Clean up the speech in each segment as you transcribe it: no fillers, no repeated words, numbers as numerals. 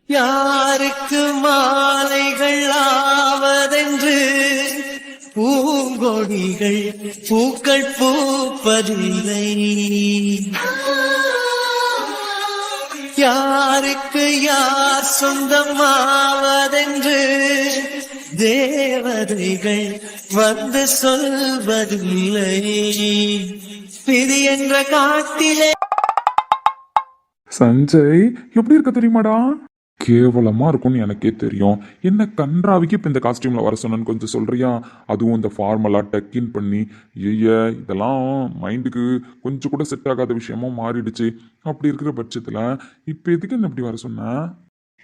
யாருக்கு மாலைகள் ஆவதென்று பூங்கொடிகள் பூக்கள் பூப்பதில்லை. யாருக்கு யார் சொந்தமாவதென்று தேவதைகள் வந்து சொல்வதில்லை. விதி என்ற காட்டிலே. சஞ்சய் எப்படி இருக்க தெரியுமாடா? கேவலமா இருக்கும்னு எனக்கே தெரியும். என்ன கன்றாவிக்கு இப்ப இந்த காஸ்டியூம்ல வர சொன்னு கொஞ்சம் சொல்றியா? அதுவும் இந்த ஃபார்மலா டக்கின் பண்ணி இதெல்லாம் மைண்டுக்கு கொஞ்சம் கூட செட் ஆகாத விஷயமா மாறிடுச்சு. அப்படி இருக்கிற பட்சத்துல இப்ப எதுக்கு என்ன இப்படி வர சொன்ன?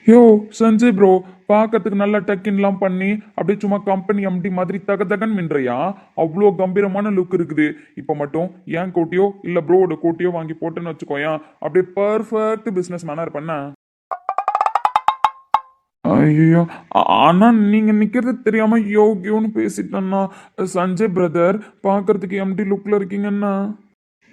யோ சஞ்சய் ப்ரோ, பார்க்கறதுக்கு நல்லா டக்கின்லாம் பண்ணி அப்படியே சும்மா கம்பெனி எம்டி மாதிரி தகதகன் மின்றையா? அவ்வளோ கம்பீரமான லுக் இருக்குது. இப்போ மட்டும் ஏன் கோட்டியோ இல்லை ப்ரோவோட கோட்டியோ வாங்கி போட்டேன்னு வச்சுக்கோயா, அப்படியே பர்ஃபெக்ட் பிஸ்னஸ் மேனர் பண்ண. ஐயோ, ஆனா நீங்க நிக்கிறது தெரியாம யோகியோன்னு பேசிட்டேன்னா சஞ்சய் பிரதர், பார்க்கறதுக்கு எம்டி லுக்ல இருக்கீங்கன்னா.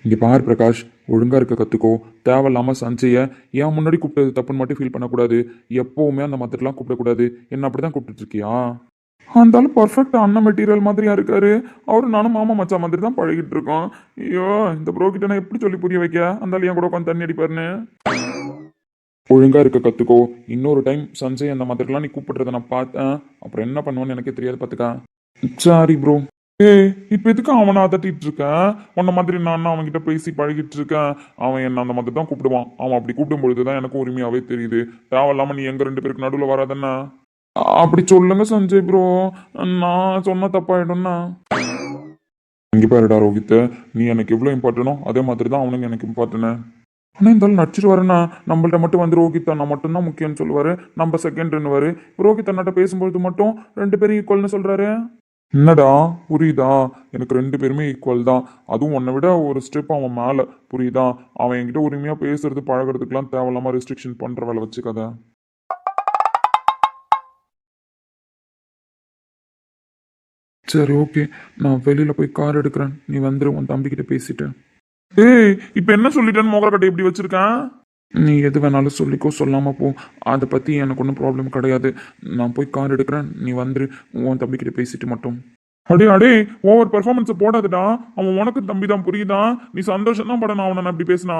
இங்க பார் பிரகாஷ், ஒழுங்கா இருக்க கத்துக்கோ. தேவையில்லாம சஞ்சய ஏன் முன்னாடி கூப்பிட்டது தப்புன்னு மட்டும் ஃபீல் பண்ணக்கூடாது. எப்பவுமே அந்த மாதிரிலாம் கூப்பிடக்கூடாது. என்ன அப்படிதான் கூப்பிட்டு இருக்கியா? அந்தாலும் பர்ஃபெக்ட் அண்ணன் மெட்டீரியல் மாதிரியா இருக்காரு. அவரு நானும் மாமா மச்சா மாதிரி தான் பழகிட்டு இருக்கோம். ஐயோ, இந்த ப்ரோ கிட்ட நான் எப்படி சொல்லி புரிய வைக்க? அந்தாலும் என் கூட உட்காந்து தண்ணி அடிப்பாருன்னு. ஒழுங்கா இருக்க கத்துக்கோ. இன்னொரு டைம் சஞ்சய் அந்த மாதிரிலாம் நீ கூப்பிடுறத நான் பார்த்தேன், அப்புறம் என்ன பண்ணுவேன்னு எனக்கே தெரியாது பாத்துக்கா. Sorry bro. இப்ப எதுக்கு அவனை அதட்டிட்டு இருக்கேன்? உன்ன மாதிரி நான் அவன்கிட்ட பேசி பழகிட்டு இருக்கேன். அவன் என்ன அந்த மாதிரி தான் கூப்பிடுவான். அவன் அப்படி கூப்பிடும் பொழுதுதான் எனக்கு உரிமையாவே தெரியுது. தேவையில்லாம நீ எங்க ரெண்டு பேருக்கு நடுவில் வராதன்னா. அப்படி சொல்லுங்க சஞ்சய் ப்ரோ, நான் சொன்ன தப்பாயிடும்னா. இங்க பாருடா ரோஹித், நீ எனக்கு எவ்வளவு இம்பார்ட்டனோ அதே மாதிரி தான் அவனுங்க எனக்கு இம்பார்ட்டனு. ஆனால் இருந்தாலும் நடிச்சிட்டு வரேண்ணா. நம்மள்ட்ட மட்டும் வந்து ரோஹித் அண்ணா மட்டும்தான் முக்கியம்னு சொல்லுவாரு, நம்ம செகண்ட்னுவாரு. ரோஹித் அண்ணாட்ட பேசும்பொழுது மட்டும் ரெண்டு பேரும் ஈக்குவல்னு சொல்றாரு. என்னடா புரியுதா? எனக்கு ரெண்டு பேருமே ஈக்குவல் தான். அதுவும் உன்னை விட ஒரு ஸ்டெப் அவன் மேல. புரியுதா? அவன் என்கிட்ட உரிமையா பேசுறது பழகிறதுக்கெல்லாம் தேவையில்லாம ரெஸ்ட்ரிக்ஷன் பண்ற வேலை வச்சுக்காத. சரி ஓகே, நான் வெளியில போய் கார் எடுக்கிறேன். நீ வந்துரு, உன் தம்பிக்கிட்ட பேசிட்டு. இப்ப என்ன சொல்லிட்டேன்னு மோகரக்கட்டை எப்படி வச்சிருக்கேன்? நீ எது வேணாலும் சொல்லிக்கோ, சொல்லாம போ. அதை பத்தி எனக்கு ஒன்றும் ப்ராப்ளம் கிடையாது. நான் போய் கார் எடுக்கிறேன், நீ வந்துரு, உன் தம்பிக்கிட்ட பேசிட்டு மட்டும். அடே ஓவர் பெர்ஃபார்மன்ஸ் போடாதுடா. அவன் உனக்கு தம்பி தான், புரியுதா? நீ சந்தோஷம் தான் படணும் அவனை அப்படி பேசினா.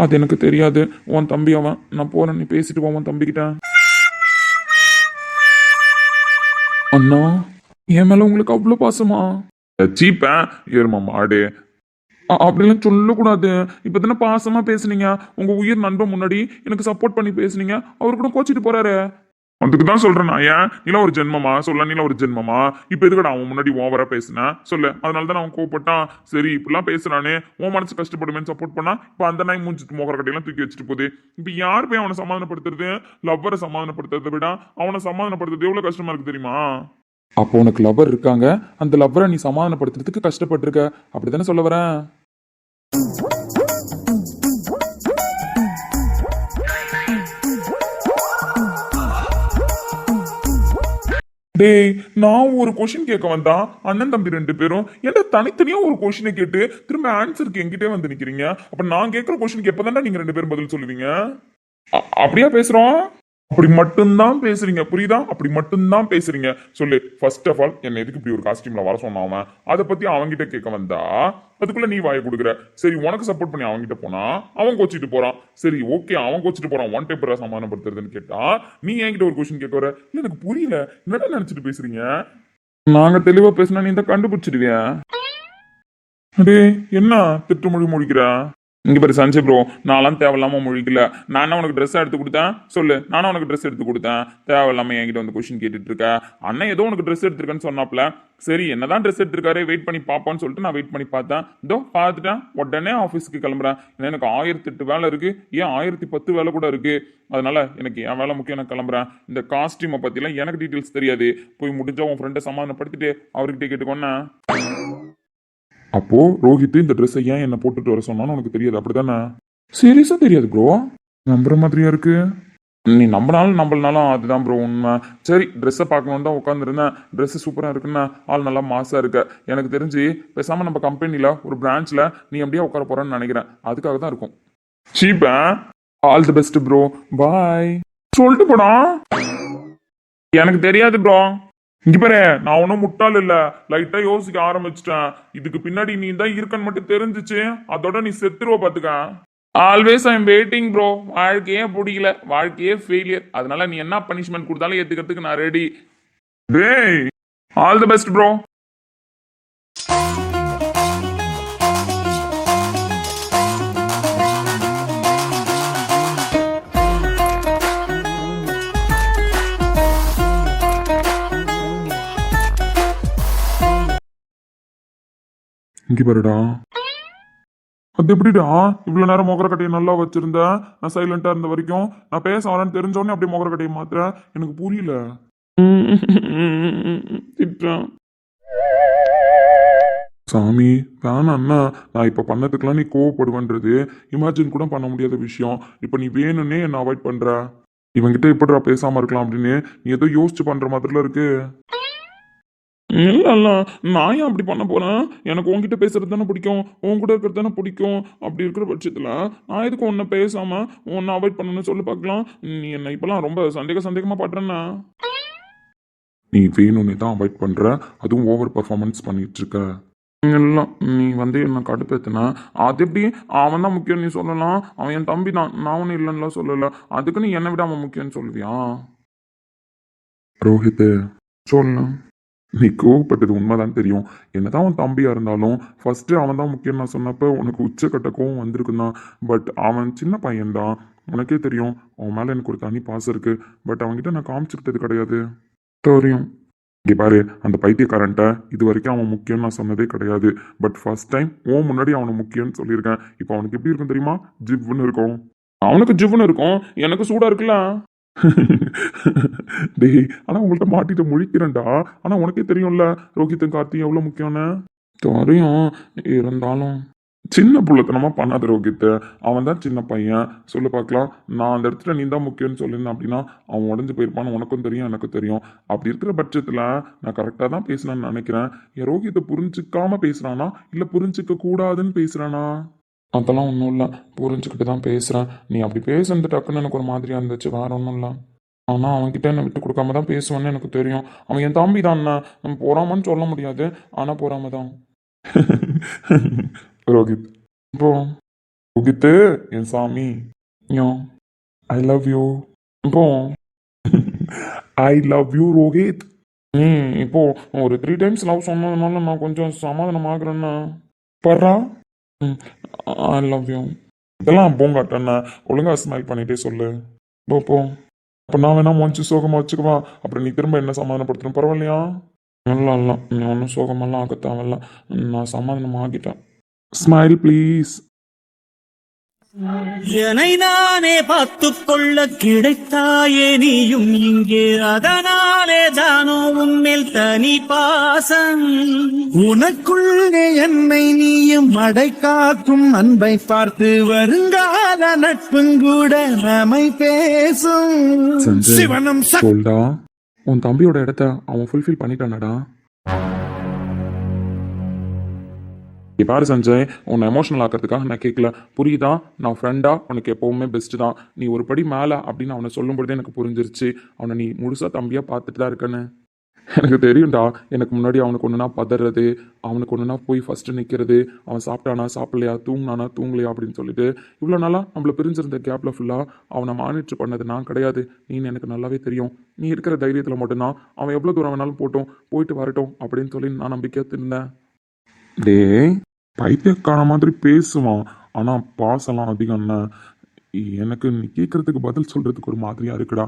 அது எனக்கு தெரியாது. உன் தம்பி அவன். நான் போறேன், நீ பேசிட்டு போ உன் தம்பிக்கிட்ட. அண்ணா, என் மேல உங்களுக்கு அவ்வளோ பாசமா? சீப்பேன் ஏறுமா மாடு. அப்படிலாம் சொல்லக்கூடாது. இப்போ தானே பாசமா பேசுனீங்க. உங்க உயிர் நண்பன் முன்னாடி எனக்கு சப்போர்ட் பண்ணி பேசுனீங்க. அவரு கூட கோச்சிட்டு போறாரு. அதுக்கு தான் சொல்றேன் நான். ஏன் நீலாம் ஒரு ஜென்மமா? சொல்ல நீலாம் ஒரு ஜென்மமா? இப்போ எதுக்கடா அவன் முன்னாடி ஓவரா பேசுனேன் சொல்லு. அதனால தான் அவன் கோவப்பட்டான். சரி இப்படிலாம் பேசுறானே, உன் மனசு கஷ்டப்படுமேன்னு சப்போர்ட் பண்ணா இப்போ அந்த நாய் மூஞ்சிட்டு மோகர கட்டையெல்லாம் தூக்கி வச்சுட்டு போகுது. இப்போ யார் போய் அவனை சமாதானப்படுத்துறது? லவ்வரை சமாதானப்படுத்துறதை விட அவனை சமாதானப்படுத்துறது எவ்வளவு கஷ்டமா இருக்கு தெரியுமா? அப்போ உனக்கு லவ்வர் இருக்காங்க, அந்த லவ்வரை நீ சமாதானப்படுத்துறதுக்கு கஷ்டப்பட்டிருக்க, அப்படித்தானே சொல்ல வரேன்? டேய், நான் ஒரு கொஸ்டின் கேட்க வந்தா அண்ணன் தம்பி ரெண்டு பேரும் என்ன தனித்தனியா ஒரு கொஸ்டினை கேட்டு திரும்ப ஆன்சருக்கு என்கிட்டே வந்து நிக்கிறீங்க. அப்ப நான் கேட்கிற கொஸ்டினுக்கு எப்பதான்டா நீங்க ரெண்டு பேரும் பதில் சொல்லுவீங்க? அப்படியா பேசுறோம்? அப்படி மட்டும்தான் பேசுறீங்க, புரியுதா? அப்படி மட்டும்தான் பேசுறீங்க. சொல்லு, ஃபர்ஸ்ட் ஆஃப் ஆல் என்ன எதுக்கு இப்படி ஒரு காஸ்டியூம்ல வர சொன்னான்? அதை பத்தி அவன்கிட்ட கேட்க வந்தா அதுக்குள்ள நீ வாயை கொடுக்குற. சரி உனக்கு சப்போர்ட் பண்ணி அவன்கிட்ட போனா அவன் கோச்சிட்டு போறான். சரி ஓகே, அவன் கோச்சிட்டு போறான், ஒன் டேப்பரா சமாதானப்படுத்துறதுன்னு கேட்டா நீ என்கிட்ட ஒரு கொஸ்டின் கேட்க வர. எனக்கு புரியல, என்னடா நினைச்சிட்டு பேசுறீங்க? நாங்க தெளிவா பேசினா நீ தான் கண்டுபிடிச்சிடுவியா? அடே என்ன திட்டு மொழி முடிக்கிற? இங்க பாரு சஞ்சய் ப்ரோ, நான்லாம் தேவையில்லாம முழிக்கல. நான் உனக்கு ட்ரெஸ் எடுத்து கொடுத்தேன் சொல்லு. நானும் உனக்கு ட்ரெஸ் எடுத்து கொடுத்தேன். தேவையில்லாம என்கிட்ட வந்து கொஸ்டின் கேட்டுட்டு இருக்க. அண்ணன் ஏதோ உனக்கு ட்ரெஸ் எடுத்திருக்கேன்னு சொன்னாப்ல. சரி என்னதான் ட்ரெஸ் எடுத்திருக்காரு, வெயிட் பண்ணி பார்ப்போன்னு சொல்லிட்டு நான் வெயிட் பண்ணி பார்த்தேன். இதோ பார்த்துட்டேன், உடனே ஆஃபீஸுக்கு கிளம்புறேன். ஏன்னா எனக்கு 1008 வேலை இருக்கு, ஏன் 1010 வேலை கூட இருக்கு. அதனால எனக்கு என் வேலை முக்கியம், நான் கிளம்புறேன். இந்த காஸ்டியூமை பத்திலாம் எனக்கு டீட்டெயில்ஸ் தெரியாது. போய் முடிஞ்சா உன் ஃப்ரெண்டை சமாதானப்படுத்திட்டு அவர்கிட்ட கேட்டுக்கோன்னா. அப்போ ரோஹித் இந்த ட்ரெஸ்ஸை ஏன் என்ன போட்டுட்டு வர சொன்னான்னு உனக்கு தெரியாது, அப்படித்தானே? சீரியஸா தெரியாது ப்ரோ. நம்புற மாதிரியா இருக்கு. நீ நம்பினாலும் நம்பலனாலும் அதுதான் ப்ரோ உண்மை. சரி ட்ரெஸ்ஸை பார்க்கணுன்னு தான் உட்காந்துருந்தேன். ட்ரெஸ்ஸு சூப்பராக இருக்குன்னு, ஆள் நல்லா மாசாக இருக்க. எனக்கு தெரிஞ்சு பேசாமல் நம்ம கம்பெனியில் ஒரு பிரான்ச்சில் நீ அப்படியே உட்கார போறேன்னு நினைக்கிறேன். அதுக்காக தான் இருக்கும். சீப்பா, ஆல் தி பெஸ்ட் ப்ரோ, பாய். சொல்லிட்டு போடா. எனக்கு தெரியாது ப்ரோ. இங்க பாரு, நான் ஒன்றும் முட்டாள் இல்ல, லைட்டா யோசிக்க ஆரம்பிச்சிட்டேன். இதுக்கு பின்னாடி நீ தான் இருக்கன்னு மட்டும் தெரிஞ்சிச்சு, அதோட நீ செத்துருவ பாத்துக்க. Always I am waiting bro. வாழ்க்கையே பிடிக்கல, வாழ்க்கையே ஃபெயிலியர். அதனால நீ என்ன பனிஷ்மெண்ட் கொடுத்தாலும் ஏத்துக்கிறதுக்கு நான் ரெடி. டேய், ஆல் தி பெஸ்ட் ப்ரோ. இங்க பாருடா. அது எப்படிடா இவ்வளவு நேரம் மொகர கட்டையை நல்லா வச்சிருந்த, நான் சைலண்டா இருந்த வரைக்கும், நான் பேச வரேன்னு தெரிஞ்சோடனே அப்படியே மொகர கட்டையை மாத்துறேன். எனக்கு புரியல. திட்டுறான். சாமி வேணாண்ணா, நான் இப்ப பண்ணதுக்கெல்லாம் நீ கோவப்படுவேன்றது இமேஜின் கூட பண்ண முடியாத விஷயம். இப்ப நீ வேணும்னே என்ன அவாய்ட் பண்ற. இவங்கிட்ட எப்படிடா பேசாம இருக்கலாம் அப்படின்னு நீ ஏதோ யோசிச்சு பண்ற மாதிரில இருக்கு. இல்ல இல்ல, நான் ஏன் அப்படி பண்ண போறேன்? எனக்கு உன்கிட்ட பேசுறது தானே பிடிக்கும், உன் கூட இருக்கிறது தானே பிடிக்கும். அப்படி இருக்கிற பட்சத்துல நான் எதுக்கு உன்னை பேசாம உன்னை அவாய்ட் பண்ணணும்னு சொல்லி பார்க்கலாம். நீ என்ன இப்பெல்லாம் ரொம்ப சந்தேகமா பாடுறேன்னா. நீ வேணும்னே தான் அவாய்ட் பண்ற, அதுவும் ஓவர் பர்ஃபார்மன்ஸ் பண்ணிட்டு இருக்க. இல்லை, நீ வந்து என்ன கடுப்பேத்தின. அது எப்படி அவன் தான் முக்கியம் நீ சொல்லலாம்? அவன் என் தம்பி தான், நான் ஒன்றும் இல்லைன்னா சொல்லலை. அதுக்கு நீ என்னை விட அவன் முக்கியம்னு சொல்லுவியா? ரோஹித் சொல்லு. நீ கோவப்பட்டது உண்மைதான் தெரியும். என்னதான் அவன் தம்பியா இருந்தாலும் ஃபர்ஸ்ட் அவன் தான் முக்கியம் நான் சொன்னப்ப உனக்கு உச்சக்கட்ட கோவம் வந்திருக்குதான். பட் அவன் சின்ன பையன்தான், உனக்கே தெரியும். அவன் மேல எனக்கு ஒரு தனி பாசம் இருக்கு. பட் அவன்கிட்ட நான் காமிச்சிக்கிட்டது கிடையாது. தெரியும். இங்கே பாரு, அந்த பைத்தியக்காரன்ட்ட இது வரைக்கும் அவன் முக்கியம் நான் சொன்னதே கிடையாது. பட் ஃபர்ஸ்ட் டைம் உன் முன்னாடி அவனை முக்கியம்னு சொல்லியிருக்கேன். இப்போ அவனுக்கு எப்படி இருக்கும் தெரியுமா? ஜிவ்னு இருக்கும். அவனுக்கு ஜிவ்னு இருக்கும், எனக்கு சூடா இருக்குல்ல. டேய், ஆனா உங்கள்கிட்ட மாட்டிட்டு முழிக்கிறேன்டா. ஆனா உனக்கே தெரியும்ல ரோஹித்தும் கார்த்தி எவ்வளவு முக்கியம்னு. தெரியும், இருந்தாலும் சின்ன புள்ளத்தனமா பண்ணாத ரோஹித். அவன் தான் சின்ன பையன். சொல்லு பார்க்கலாம், நான் அந்த இடத்துல நீ தான் முக்கியம்னு சொல்லியிருந்தேன் அப்படின்னா அவன் உடஞ்சு போயிருப்பான்னு உனக்கும் தெரியும், எனக்கு தெரியும். அப்படி இருக்கிற பட்சத்துல நான் கரெக்டாக தான் பேசினேன்னு நினைக்கிறேன். என் ரோஹித்தை புரிஞ்சுக்காம பேசுறானா இல்லை புரிஞ்சுக்க கூடாதுன்னு பேசுறானா? அதெல்லாம் ஒன்றும் இல்லை, புரிஞ்சுக்கிட்டு தான் பேசுகிறேன். நீ அப்படி பேசுறது டக்குன்னு எனக்கு ஒரு மாதிரியாக இருந்துச்சு, வேற ஒன்றும் இல்லை. ஆனால் அவன்கிட்ட என்னை விட்டு கொடுக்காம தான் பேசுவேன்னு எனக்கு தெரியும். அவன் என் தம்பி தான், நம்ம போறாமன்னு சொல்ல முடியாது, ஆனால் போறாம தான். ரோஹித் இப்போ ரோஹித்து என் சாமி, யோ ஐ லவ் யூ. இப்போ ஐ லவ் யூ ரோஹித். இப்போ ஒரு 3 times லவ் சொன்னதுனால நான் கொஞ்சம் சமாதானம் ஆகுறேன்னா பர்றா. I love you. இதெல்லாம் போங்காட்டண்ணா, ஒழுங்கா ஸ்மைல் பண்ணிட்டே சொல்லு. போ. அப்போ நான் வேணா மொஞ்சி சோகமாக வச்சுக்குவா, அப்புறம் நீ திரும்ப என்ன சமாதானப்படுத்தணும், பரவாயில்லையா? இல்லை, நீ ஒன்றும் சோகமெல்லாம் ஆக தேவையில்ல, நான் சமாதானம் ஆகிட்டேன். Smile please. என்னை நானே பார்த்துக் கொள்ள கிடைத்தாயே நீயும் இங்கே, அதனாலே தானோ உன்மேல் தனி பாசம். உனக்குள்ளே என்னை நீயும் அடை காக்கும் அன்பை பார்த்து வருங்கால நட்பும் கூட நம்மை பேசும். சிவனும் சொல்டா, உன் தம்பியோட இடத்த அவன் ஃபுல்ஃபில் பண்ணிட்டானடா. பாரு சஞ்சய், உன்னை எமோஷனல் ஆக்கிறதுக்காக நான் கேட்கல, புரியுதா? நான் ஃப்ரெண்டா உனக்கு எப்போவுமே பெஸ்ட்டு தான். நீ ஒரு படி மேலே அப்படின்னு அவனை சொல்லும் பொழுதே எனக்கு புரிஞ்சிருச்சு, அவனை நீ முழுசாக தம்பியாக பார்த்துட்டு தான் இருக்கன்னு. எனக்கு தெரியும்டா. எனக்கு முன்னாடி அவனுக்கு ஒன்றுனா பதறது, அவனுக்கு ஒன்றுனா போய் ஃபஸ்ட்டு நிற்கிறது, அவன் சாப்பிட்டானா சாப்பிட்லையா, தூங்கினானா தூங்கலையா அப்படின்னு சொல்லிட்டு இவ்வளோ நாளாக நம்மளை பிரிஞ்சிருந்த கேப்பில் ஃபுல்லாக அவனை மானிட்டர் பண்ணது நான் கிடையாது, நீன்னு எனக்கு நல்லாவே தெரியும். நீ இருக்கிற தைரியத்தில் மட்டும்தான் அவன் எவ்வளோ தூரம் வேணாலும் போயிட்டு வரட்டும் அப்படின்னு சொல்லி நான் நம்பிக்கையாக இருந்தேன். டே, பைத்தியக்கார மாதிரி பேசுவான், ஆனால் பாசெல்லாம் அதிகம்னா எனக்கு நீ கேட்குறதுக்கு பதில் சொல்கிறதுக்கு ஒரு மாதிரியாக இருக்குடா.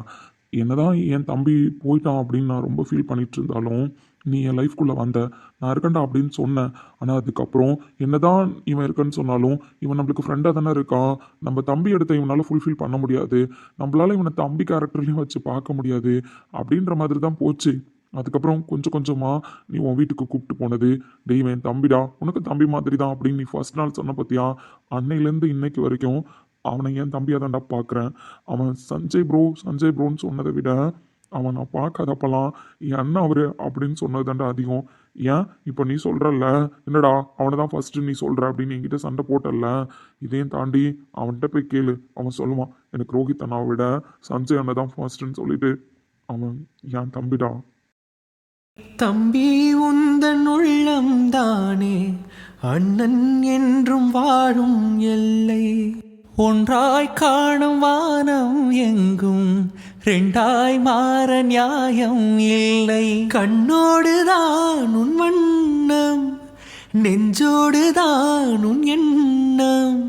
என்னதான் என் தம்பி போயிட்டான் அப்படின்னு நான் ரொம்ப ஃபீல் பண்ணிட்டு இருந்தாலும் நீ என் லைஃப்குள்ளே வந்த, நான் இருக்கேன்டா அப்படின்னு சொன்னேன். ஆனால் அதுக்கப்புறம் என்னதான் இவன் இருக்கன்னு சொன்னாலும் இவன் நம்மளுக்கு ஃப்ரெண்டாக தானே இருக்கான். நம்ம தம்பி எடுத்த இவனால் ஃபுல்ஃபில் பண்ண முடியாது, நம்மளால இவனை தம்பி கேரக்டர்லையும் வச்சு பார்க்க முடியாது அப்படின்ற மாதிரி தான் போச்சு. அதுக்கப்புறம் கொஞ்சம் கொஞ்சமாக நீ உன் வீட்டுக்கு கூப்பிட்டு போனது, டெய்வன் என் தம்பிடா, உனக்கு தம்பி மாதிரி தான் அப்படின்னு நீ ஃபர்ஸ்ட் நாள் சொன்ன பற்றியா, அன்னையிலேருந்து இன்னைக்கு வரைக்கும் அவனை என் தம்பியாக தான்டா பார்க்குறேன். அவன் சஞ்சய் ப்ரோன்னு சொன்னதை விட அவன் நான் பார்க்காதப்பெல்லாம் என் அண்ணன் அவரு அப்படின்னு சொன்னது தான்டா அதிகம். ஏன் இப்போ நீ சொல்றல்ல, என்னடா அவனை தான் ஃபர்ஸ்ட் நீ சொல்ற அப்படின்னு என்கிட்ட சண்டை போட்டல்ல, இதையும் தாண்டி அவன்கிட்ட போய் கேளு, அவன் சொல்லுவான் எனக்கு ரோஹித் அண்ணாவை விட சஞ்சய் அண்ணா தான் ஃபர்ஸ்ட்னு சொல்லிட்டு. அவன் என் தம்பிடா. தம்பி உந்தன் உள்ளம் தானே அண்ணன் என்றும் வாழும் எல்லை, ஒன்றாய் காணும் வானம் எங்கும் ரெண்டாய் மாற நியாயம் இல்லை, கண்ணோடுதான் உன் வண்ணம் நெஞ்சோடுதான் உன் எண்ணம்.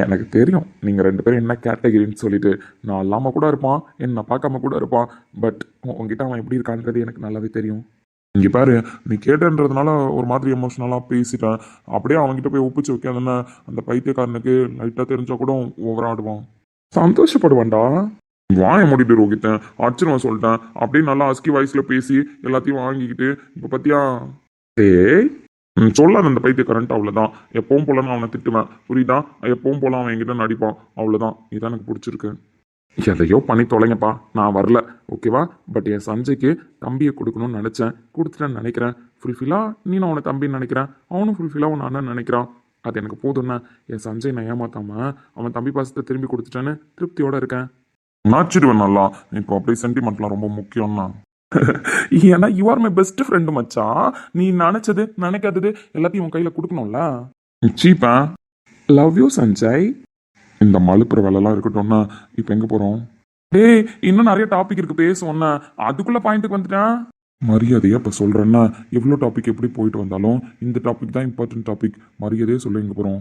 எனக்கு தெரியும் நீங்கள் ரெண்டு பேரும் என்ன கேட்டகிரின்னு சொல்லிட்டு. நான் இல்லாமல் கூட இருப்பான், என்னை பார்க்காம கூட இருப்பான், பட் உங்ககிட்ட அவன் எப்படி இருக்கான்றது எனக்கு நல்லாவே தெரியும். இங்கே பாரு, நீ கேட்டன்றதுனால ஒரு மாதிரி எமோஷ்னலாக பேசிட்டேன். அப்படியே அவன்கிட்ட போய் ஒப்பிச்சு வைக்காதுன்னு அந்த பைத்தியக்காரனுக்கு லைட்டாக தெரிஞ்சா கூட ஓவராடுவான். சந்தோஷப்படுவான்டா. வாயை மூடிட்டு ரோகித்தேன், அடிச்சிருவான் சொல்லிட்டேன் அப்படின்னு நல்லா அஸ்கி வாய்ஸில் பேசி எல்லாத்தையும் வாங்கிக்கிட்டு இப்போ பார்த்தியா. ஏய் சொல்லாத அந்த பைத்தியக்காரன்ட்டு, அவ்வளோதான். எப்பவும் போல நான் அவனை திட்டுவேன், புரியுதா? எப்பவும் போல அவன் என்கிட்ட நடிப்பான், அவ்வளோதான். இதான் எனக்கு பிடிச்சிருக்கு. எதையோ பண்ணி தொலைங்கப்பா, நான் வரல, ஓகேவா? பட் என் சஞ்சய்க்கு தம்பியை கொடுக்கணும்னு நினச்சேன், கொடுத்துட்டேன்னு நினைக்கிறேன். ஃபுல்ஃபில்லாக நீ நான் அவனை தம்பின்னு நினைக்கிறேன், அவனும் ஃபுல்ஃபில்லாக அவன் அண்ணன் நினைக்கிறான். அது எனக்கு போதும்னா. என் சஞ்சய் நான் ஏமாத்தாம அவன் தம்பி பாசத்தை திரும்பி கொடுத்துட்டேன்னு திருப்தியோட இருக்கேன். நாச்சிடுவேன் நல்லா. இப்போ அப்படியே சென்டிமெண்ட்லாம் ரொம்ப முக்கியம்னா. ஏன்னா you are my best friend மச்சான். நீ நினைச்சது நினைக்காதது எல்லாத்தையும் உன் கையில் கொடுக்கணும்ல. சீப்பா. Love you Sanjay. இந்த மலுப்புற வேலைலாம் இருக்கட்டும்னா இப்போ எங்கே போகிறோம்? டேய் இன்னும் நிறைய டாபிக் இருக்கு பேசுவோன்னா, அதுக்குள்ள பாயிண்ட்டுக்கு வந்துட்டேன். மரியாதையா இப்போ சொல்கிறேன்னா, எவ்வளோ டாபிக் எப்படி போயிட்டு வந்தாலும் இந்த டாபிக் தான் இம்பார்ட்டன்ட் டாபிக். மரியாதையே சொல்ல எங்கே போகிறோம்?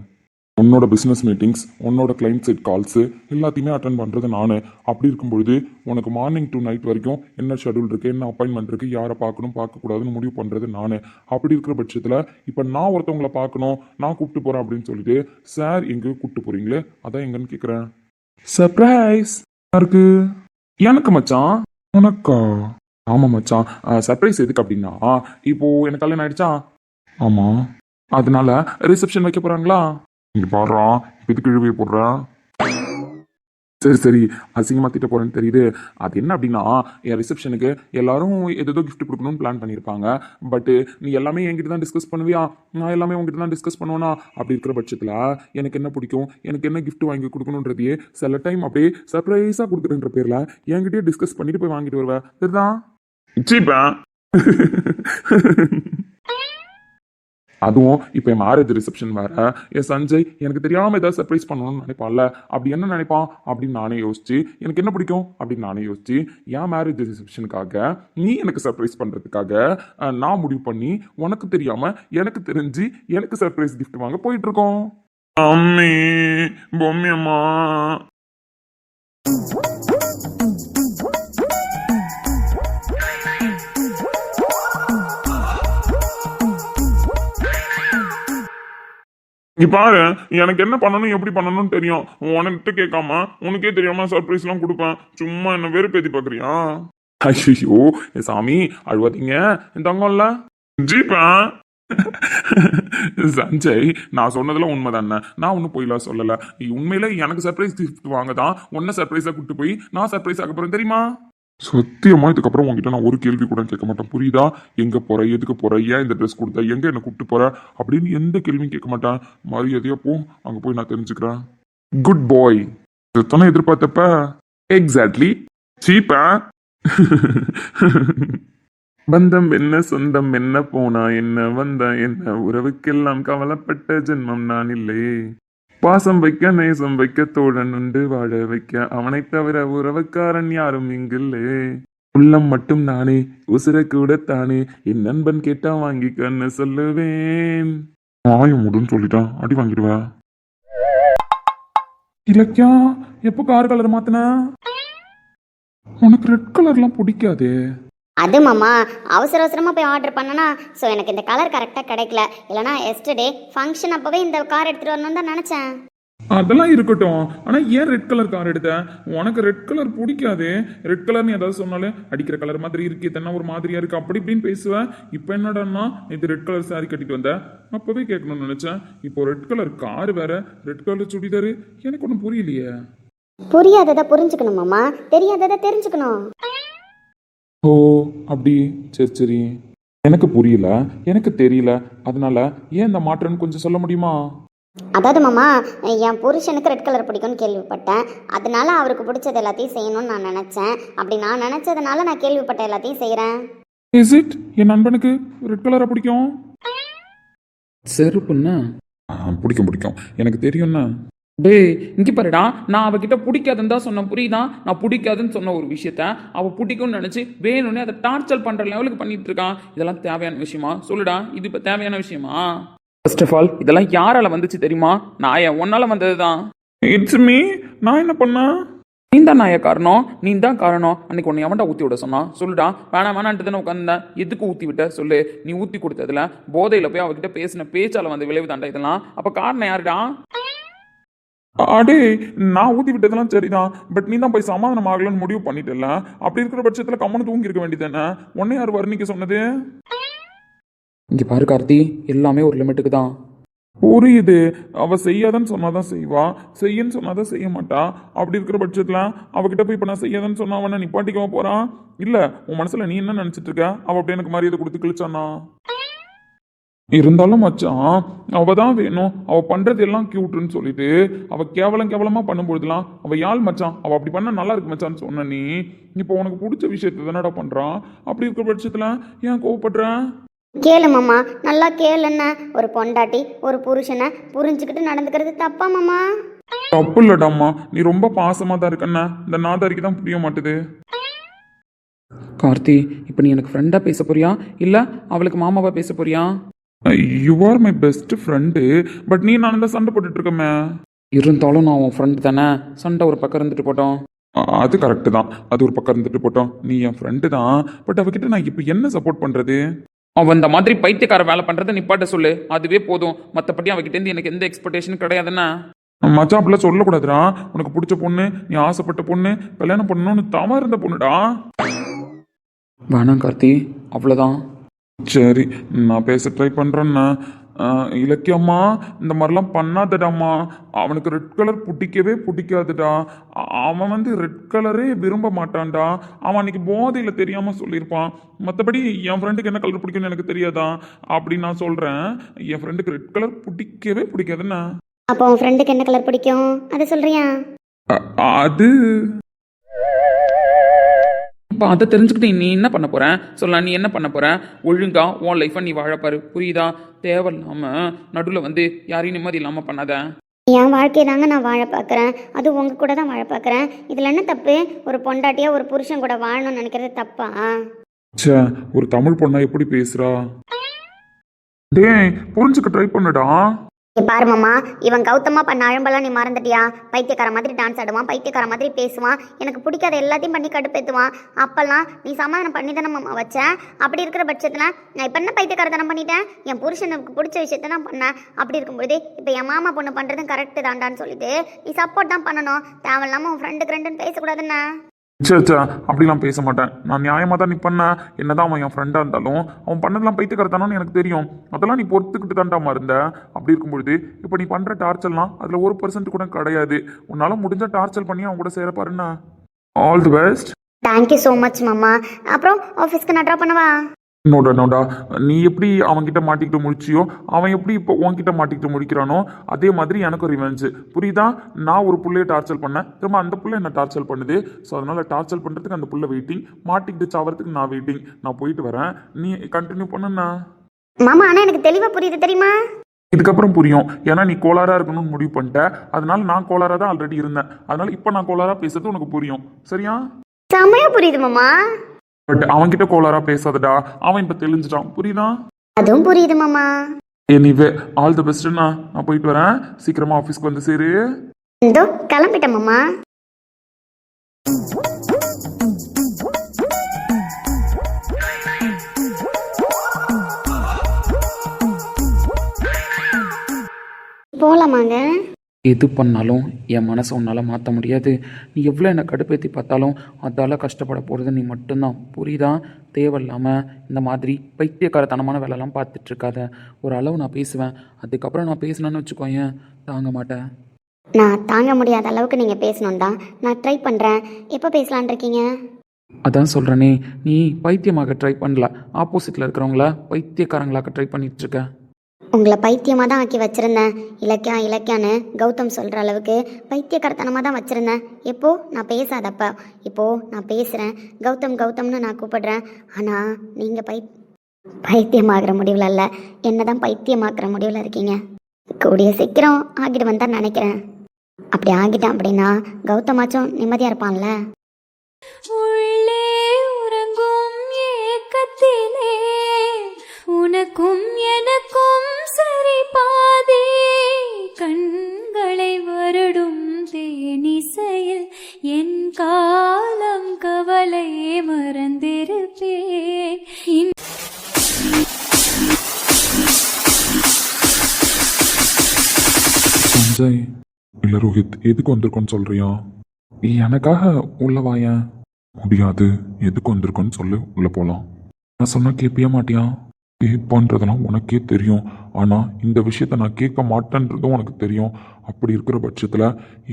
உன்னோட பிஸ்னஸ் மீட்டிங்ஸ், உன்னோட கிளைண்ட் சைட் கால்ஸு எல்லாத்தையுமே அட்டன் பண்ணுறது நான். அப்படி இருக்கும்பொழுது உனக்கு மார்னிங் டு நைட் வரைக்கும் என்ன ஷெடியூல் இருக்குது, என்ன அப்பாயின்மெண்ட் இருக்குது, யாரை பார்க்கணும் பார்க்கக்கூடாதுன்னு முடிவு பண்ணுறது நான். அப்படி இருக்கிற பட்சத்தில் இப்போ நான் ஒருத்தவங்களை பார்க்கணும், நான் கூப்பிட்டு போகிறேன் அப்படின்னு சொல்லிட்டு சார் எங்கே கூப்பிட்டு போகிறீங்களே, அதான் எங்கன்னு கேட்குறேன். சர்ப்ரைஸ் யாருக்கு? எனக்கு மச்சான். உனக்கா? ஆமாம் மச்சான். சர்ப்ரைஸ் எதுக்கு அப்படின்னா, இப்போது எனக்கு கல்யாணம் ஆயிடுச்சா? ஆமாம். அதனால ரிசப்ஷன் வைக்க போகிறாங்களா? இங்கே பாடுறான், இதுக்கு இழுவையை போடுறான். சரி சரி, அசிங்கமாக திட்ட போகிறேன்னு தெரியுது. அது என்ன அப்படின்னா, என் ரிசப்ஷனுக்கு எல்லாரும் ஏதோ கிஃப்ட் கொடுக்கணும்னு பிளான் பண்ணியிருப்பாங்க. பட்டு நீ எல்லாமே என்கிட்ட தான் டிஸ்கஸ் பண்ணுவியா, நான் எல்லாமே உங்ககிட்ட தான் டிஸ்கஸ் பண்ணுவேனா? அப்படி இருக்கிற பட்சத்தில் எனக்கு என்ன பிடிக்கும், எனக்கு என்ன கிஃப்ட் வாங்கி கொடுக்கணுன்றதையே சில டைம் அப்படியே சர்ப்ரைஸாக கொடுக்குறேன்ற பேரில் என்கிட்டயே டிஸ்கஸ் பண்ணிட்டு போய் வாங்கிட்டு வருவேன். சரிதான்? சீப்பேன். அதுவும் இப்போ என் மேரேஜ் ரிசப்ஷன் வேற. என் சஞ்சய் எனக்கு தெரியாமல் ஏதாவது சர்ப்ரைஸ் பண்ணணும்னு நினைப்பான்ல, அப்படி என்ன நினைப்பான் அப்படின்னு நானே யோசிச்சு, எனக்கு என்ன பிடிக்கும் அப்படின்னு நானே யோசிச்சு, என் மேரேஜ் ரிசப்ஷனுக்காக நீ எனக்கு சர்ப்ரைஸ் பண்ணுறதுக்காக நான் முடிவு பண்ணி உனக்கு தெரியாம எனக்கு தெரிஞ்சு எனக்கு சர்ப்ரைஸ் கிஃப்ட் வாங்க போயிட்டு இருக்கோம். அம்மி பொம்மியம்மா. இங்க பாரு, எனக்கு என்ன பண்ணணும் எப்படி பண்ணணும்னு தெரியும். உனக்கிட்ட கேட்காம உனக்கே தெரியாம சர்ப்ரைஸ்லாம் கொடுப்பேன். சும்மா என்ன வெறுப்பேத்தி பாக்குறியா? ஐயோ சாமி அழுவாதீங்க, தங்கம்ல ஜீப்பா. சஞ்சய் நான் சொன்னதுல உண்மை தானே, நான் ஒன்றும் போயிலாம் சொல்லலை. உண்மையில எனக்கு சர்ப்ரைஸ் கிஃப்ட் வாங்க தான் உன்ன சர்ப்ரைஸாக கூப்பிட்டு போய் நான் சர்ப்ரைஸ் ஆக போறேன் தெரியுமா? சத்தியமா இதுக்கப்புறம் உங்ககிட்ட நான் ஒரு கேள்வி கூட கேட்க மாட்டேன், புரியுதா? எங்க போற, எதுக்கு போற, ஏன் இந்த ட்ரெஸ் கொடுத்த, எங்க என்ன கூப்பிட்டு போற அப்படின்னு எந்த கேள்வியும் கேட்க மாட்டேன். மரியாதையா போ, அங்க போய் நான் தெரிஞ்சுக்கிறேன். குட் பாய். இதுதானே எதிர்பார்த்தப்ப? எக்ஸாக்ட்லி. சீப்பா. பந்தம் என்ன சொந்தம் என்ன போனா என்ன வந்தா என்ன உறவுக்கெல்லாம் கவலைப்பட்ட ஜென்மம் நான் இல்லையே. பாசம் வைக்க நேசம் வைக்க தோழன் உண்டு வாழ வைக்க அவனை தவிர உறவுக்காரன் யாரும் இங்கில்லே. உள்ளம் மட்டும் நானே உசுர கூட தானே என் நண்பன் கேட்டா வாங்கிக்கன்னு சொல்லுவேன். முடின்னு சொல்லிட்டான், அடி வாங்கிடுவேன். இலக்கியா எப்போ கார் கலர் மாத்தின? உனக்கு ரெட் கலர்லாம் பிடிக்காது. அது மாமா அவசர அவசரமாக போய் ஆர்டர் பண்ணனா, ஸோ எனக்கு இந்த கலர் கரெக்டாக கிடைக்கல. இல்லைனா எஸ்டர்டே ஃபங்க்ஷன் அப்போவே இந்த கார் எடுத்துகிட்டு வரணும்னு தான் நினச்சேன். அதெல்லாம் இருக்கட்டும், ஆனால் ஏன் ரெட் கலர் கார் எடுத்த? உனக்கு ரெட் கலர் பிடிக்காது. ரெட் கலர்னு ஏதாவது சொன்னாலே அடிக்கிற கலர் மாதிரி இருக்கு, இதென்ன ஒரு மாதிரியா இருக்கு அப்படி இப்படின்னு பேசுவேன். இப்போ என்னடான்னா இது ரெட் கலர் சாரி கட்டிட்டு வந்த, அப்போவே கேட்கணும்னு நினச்சேன். இப்போ ரெட் கலர் கார் வேற, ரெட் கலர் சுடிதாரு, எனக்கு ஒன்றும் புரியலையே. புரியாததை புரிஞ்சுக்கணும் மாமா, தெரியாததை தெரிஞ்சுக்கணும். ஓ அப்படி, சரி சரி. எனக்கு புரியல, எனக்கு தெரியல. அதனால ஏன் இந்த மாற்றம்னு கொஞ்சம் சொல்ல முடியுமா? அதாவது மாமா, என் புருஷனுக்கு ரெட் கலர் பிடிக்கும்னு கேள்விப்பட்டேன். அதனால அவருக்கு பிடிச்சது எல்லாத்தையும் செய்யணும்னு நான் நினச்சேன். அப்படி நான் நினச்சதுனால நான் கேள்விப்பட்ட எல்லாத்தையும் செய்கிறேன். Is it? என் நண்பனுக்கு ரெட் கலரா பிடிக்கும்? செருப்புண்ணா. பிடிக்கும் பிடிக்கும், எனக்கு தெரியும்ண்ணா. டேய் இங்கே பாருடா, நான் அவகிட்ட பிடிக்காதுன்னு தான் சொன்னேன், புரியுதா? நான் பிடிக்காதுன்னு சொன்ன ஒரு விஷயத்த அவள் பிடிக்கும்னு நினச்சி வேணும்னே அதை டார்ச்சர் பண்ணுற லெவலுக்கு பண்ணிட்டு இருக்கான். இதெல்லாம் தேவையான விஷயமா? சொல்லுடா, இது இப்போ தேவையான விஷயமா? ஃபர்ஸ்ட் ஆஃப் ஆல் இதெல்லாம் யாரால வந்துச்சு தெரியுமா? நான் ஒன்னால வந்தது தான். It's me. நான் என்ன பண்ணா? நீ தான் நாய காரணம், நீ தான் காரணம். அன்னைக்கு உன்னை எவன்டா ஊற்றி விட சொன்னா? சொல்லுடா. வேணான்ட்டு தானே உட்காந்தேன். எதுக்கு ஊற்றி விட்ட சொல்லு. நீ ஊற்றி கொடுத்ததுல போதையில் போய் அவகிட்ட பேசின பேச்சால வந்து விளைவு தாண்டா இதெல்லாம். அப்போ காரணம் யாருடா? அடே, நான் ஊத்தி விட்டதெல்லாம் சரிதான். பட் நீ தான் போய் சமாதானம் ஆகலன்னு முடிவு பண்ணிட்டல. அப்படி இருக்கிற பட்சத்துல கம்மனு தூங்கி இருக்க வேண்டியதானே? உன்னை யார் வர்ணிக்க சொன்னது? இங்கே பாரு கார்த்தி, எல்லாமே ஒரு லிமிட்டுக்கு தான். புரியுது. அவ செய்யாதன்னு சொன்னாதான் செய்வா, செய்யன்னு சொன்னாதான் செய்ய மாட்டா. அப்படி இருக்கிற பட்சத்துல அவகிட்ட போய் இப்ப நான் செய்யாதன்னு சொன்னா அவனை நிப்பாட்டிக்கவா போறான்? இல்ல, உன் மனசுல நீ என்ன நினைச்சிட்டு இருக்க? அவ அப்படி எனக்கு மரியாதை கொடுத்து கிழிச்சானா? இருந்தாலும் மச்சான், அவ தான் வேணும். அவ பண்றது எல்லாம் கியூட்னு சொல்லிட்டு அவ கேவலமா பண்ணும்போதுலாம் அவ யாழ் மச்சான், அவ அப்படி பண்ண நல்லா இருக்கு மச்சான்னு சொன்ன நீ. இப்போ உனக்கு பிடிச்ச விஷயத்த தானடா பண்றான். அப்படி இருக்கிற பட்சத்துல ஏன் கோவப்படுற? கேளு மாமா, நல்லா கேளுன்னா. ஒரு பொண்டாட்டி ஒரு புருஷனை புரிஞ்சுக்கிட்டு நடந்துக்கிறது தப்பா மாமா? தப்பு இல்லடாம்மா, நீ ரொம்ப பாசமா தான் இருக்கண்ணா. இந்த நாதாரிக்கு தான் புரிய மாட்டுது. கார்த்தி, இப்போ நீ எனக்கு ஃப்ரெண்டாக பேச போறியா இல்லை அவளுக்கு மாமாவா பேச போறியா? You are my best friend. But நீ நான் தான் சண்டை போட்டுட்டு இருக்கமே. இருந்தாலும் நான் உன் ஃப்ரெண்டு தானே, சண்டை ஒரு பக்கம் இருந்துட்டு போட்டோம். அது கரெக்டு தான், அது ஒரு பக்கம் இருந்துட்டு போட்டோம். நீ என் ஃப்ரெண்டு தான். பட் அவகிட்ட நான் இப்போ என்ன சப்போர்ட் பண்றது? அவன் இந்த மாதிரி பைத்தியக்கார வேலை பண்ணுறதை நிப்பாட்ட சொல்லு, அதுவே போதும். மற்றபடி அவகிட்டேருந்து எனக்கு எந்த எக்ஸ்பெக்டேஷனும் கிடையாதுன்னா. மச்சான் அப்படிலாம் சொல்லக்கூடாதுடா. உனக்கு பிடிச்ச பொண்ணு, நீ ஆசைப்பட்ட பொண்ணு, கல்யாணம் பண்ணணும்னு தவறு இருந்த பொண்ணுடா. வேணாம் கார்த்தி, அவ்வளோதான். சரி, நான் பேச ட்ரை பண்ணுறேன்னா. இலக்கியம்மா, இந்த மாதிரிலாம் பண்ணாதடாம்மா. அவனுக்கு ரெட் கலர் பிடிக்கவே பிடிக்காதுடா. அவன் வந்து ரெட் கலரே விரும்ப மாட்டான்டா. அவன் அன்னைக்கு போதையில் தெரியாமல் சொல்லியிருப்பான். மற்றபடி என் ஃப்ரெண்டுக்கு என்ன கலர் பிடிக்கும்னு எனக்கு தெரியாதா? அப்படி நான் சொல்கிறேன். என் ஃப்ரெண்டுக்கு ரெட் கலர் பிடிக்கவே பிடிக்காதுண்ணா. அப்போ உன் ஃப்ரெண்டுக்கு என்ன கலர் பிடிக்கும் அதை சொல்றியா? அது இப்போ அதை தெரிஞ்சுக்கிட்டு நீ என்ன பண்ண போற சொல்ல? நீ என்ன பண்ண போற? ஒழுங்கா உன் லைஃப்பை நீ வாழப்பாரு, புரியுதா? தேவையில்லாம நடுவில் வந்து யாரையும் நிம்மதி இல்லாமல் பண்ணாத. என் வாழ்க்கையை தாங்க நான் வாழ பார்க்குறேன். அது உங்கள் கூட தான் வாழ பார்க்குறேன். இதில் என்ன தப்பு? ஒரு பொண்டாட்டியாக ஒரு புருஷன் கூட வாழணும்னு நினைக்கிறது தப்பா? ச்சே, ஒரு தமிழ் பொண்ணா எப்படி பேசுறா? டேய், புரிஞ்சுக்க ட்ரை பண்ணுடா. பாரு மாமா, இவன் கௌதமா பண்ண அழம்பெல்லாம் நீ மறந்துட்டியா? பைத்தியக்கார மாதிரி டான்ஸ் ஆடுவான், பைத்தியக்கார மாதிரி பேசுவான், எனக்கு பிடிக்காத எல்லாத்தையும் பண்ணி கடுப்பேற்றுவான். அப்பெல்லாம் நீ சமாதானம் பண்ணி தானே மாமா வச்சேன். அப்படி இருக்கிற பட்சத்தில் நான் இப்போ என்ன பைத்தியக்காரத்தனம் பண்ணிட்டேன்? என் புருஷனுக்கு பிடிச்ச விஷயத்த நான் பண்ணேன். அப்படி இருக்கும்போது இப்போ என் மாமா பொண்ணு பண்ணுறதும் கரெக்டு தாண்டான்னு சொல்லிட்டு நீ சப்போர்ட் தான் பண்ணணும். தேவையில்லாமல் உன் ஃப்ரெண்டுன்னு பேசக்கூடாதுண்ணா. சே, அப்படிலாம் பேச மாட்டேன். நான் நியாயமாக தான் நீ பண்ண. என்னதான் அவன் என் ஃப்ரெண்டாக இருந்தாலும் அவன் பண்ணதெல்லாம் பைத்தியக்காரத்தானு எனக்கு தெரியும். அதெல்லாம் நீ பொறுத்துக்கிட்டு தான்டாமா இருந்த. அப்படி இருக்கும்பொழுது இப்போ நீ பண்ணுற டார்ச்சர்லாம் அதில் 1% கூட கிடையாது. உன்னால் முடிஞ்ச டார்ச்சர் பண்ணி அவன் கூட சேர பாருண்ணா. All the best. Thank you so much மாமா. அப்புறம் ஆஃபீஸ்க்கு நான் ட்ராப் பண்ணவா? நோடா, நீ எப்படி அவன்கிட்ட மாட்டிக்கிட்டு முடிச்சியோ, அவன் எப்படி இப்போ உன்கிட்ட மாட்டிக்கிட்டு முடிக்கிறானோ, அதே மாதிரி எனக்கும் ரிவெஞ்சு. புரியுதா? நான் ஒரு புள்ளையை டார்ச்சர் பண்ணேன், திரும்ப அந்த புள்ளை என்ன டார்ச்சர் பண்ணுது. ஸோ அதனால டார்ச்சர் பண்ணுறதுக்கு அந்த புள்ளை வெயிட்டிங், மாட்டிக்கிட்டு சாவறதுக்கு நான் வெயிட்டிங். நான் போயிட்டு வரேன், நீ கண்டினியூ பண்ணுண்ணா. மாமா, ஆனால் எனக்கு தெளிவாக புரியுது தெரியுமா? இதுக்கப்புறம் புரியும். ஏன்னா நீ கோளாரா இருக்கணும்னு முடிவு பண்ணிட்ட. அதனால நான் கோளாரா தான் ஆல்ரெடி இருந்தேன். அதனால இப்போ நான் கோளாரா பேசுறது உனக்கு புரியும். சரியா? செம்மையா புரியுது மாமா. பட் அவன்கிட்ட கோளாரா பேசாதடா. அவன் இப்போ தெளிஞ்சிட்டான். புரியுதா? அதுவும் புரியுது மாமா. எனிவே, ஆல் தி பெஸ்ட்ண்ணா. நான் போயிட்டு வரேன். சீக்கிரமா ஆஃபீஸ்க்கு வந்து சேரு. இதோ கிளம்பிட்டேன் மாமா. போலாமாங்க? எது பண்ணாலும் என் மனசை உன்னால் மாற்ற முடியாது. நீ எவ்வளோ என்னை கடுப்பேற்றி பார்த்தாலும் அதால் கஷ்டப்பட போகிறது நீ மட்டும்தான், புரியுதா? தேவையில்லாமல் இந்த மாதிரி பைத்தியக்காரத்தனமான வேலைலாம் பார்த்துட்ருக்காத. ஒரு அளவு நான் பேசுவேன், அதுக்கப்புறம் நான் பேசினேன்னு வச்சுக்கோயேன், தாங்க மாட்டேன். நான் தாங்க முடியாத அளவுக்கு நீங்கள் பேசணும் தான் நான் ட்ரை பண்ணுறேன். எப்போ பேசலான் இருக்கீங்க? அதான் சொல்கிறேனே, நீ பைத்தியமாக ட்ரை பண்ணல, ஆப்போசிட்டில் இருக்கிறவங்கள பைத்தியக்காரங்களாக்க ட்ரை பண்ணிட்டு இருக்க. உங்களை பைத்தியமாக தான் ஆக்கி வச்சுருந்தேன். இலக்கியான்னு கௌதம் சொல்கிற அளவுக்கு பைத்தியக்காரத்தனமாக தான் வச்சுருந்தேன். எப்போ நான் பேசாதப்ப, இப்போது நான் பேசுகிறேன், கௌதம்னு நான் கூப்பிடுறேன். ஆனால் நீங்கள் பைத்தியமாகிற முடிவில் இல்லை, என்ன தான் பைத்தியமாக்குற முடிவில் இருக்கீங்க. கூடிய சீக்கிரம் ஆகிடுவேன் தான் நினைக்கிறேன். அப்படி ஆகிட்டேன் அப்படின்னா கௌதமாச்சும் நிம்மதியாக இருப்பான்ல. உள்ளே உறங்கும் ஏக்கத்திலே உனக்கும் எனக்கும் சரி பாதி கண்களை வருடும் தேனிசையில் என் காலம் கவலை மறந்திருப்பேன். சஞ்சய் இல்லை ரோஹித், எதுக்கு வந்திருக்கோன்னு சொல்றியா? எனக்காக உள்ள வாயேன். முடியாது, எதுக்கு வந்திருக்கோன்னு சொல்லு, உள்ள போகலாம். நான் சொன்னா கேட்பிய மாட்டியா? கேட்பான்றதெல்லாம் உனக்கே தெரியும். ஆனால் இந்த விஷயத்த நான் கேட்க மாட்டேன்றதும் உனக்கு தெரியும். அப்படி இருக்கிற பட்சத்தில்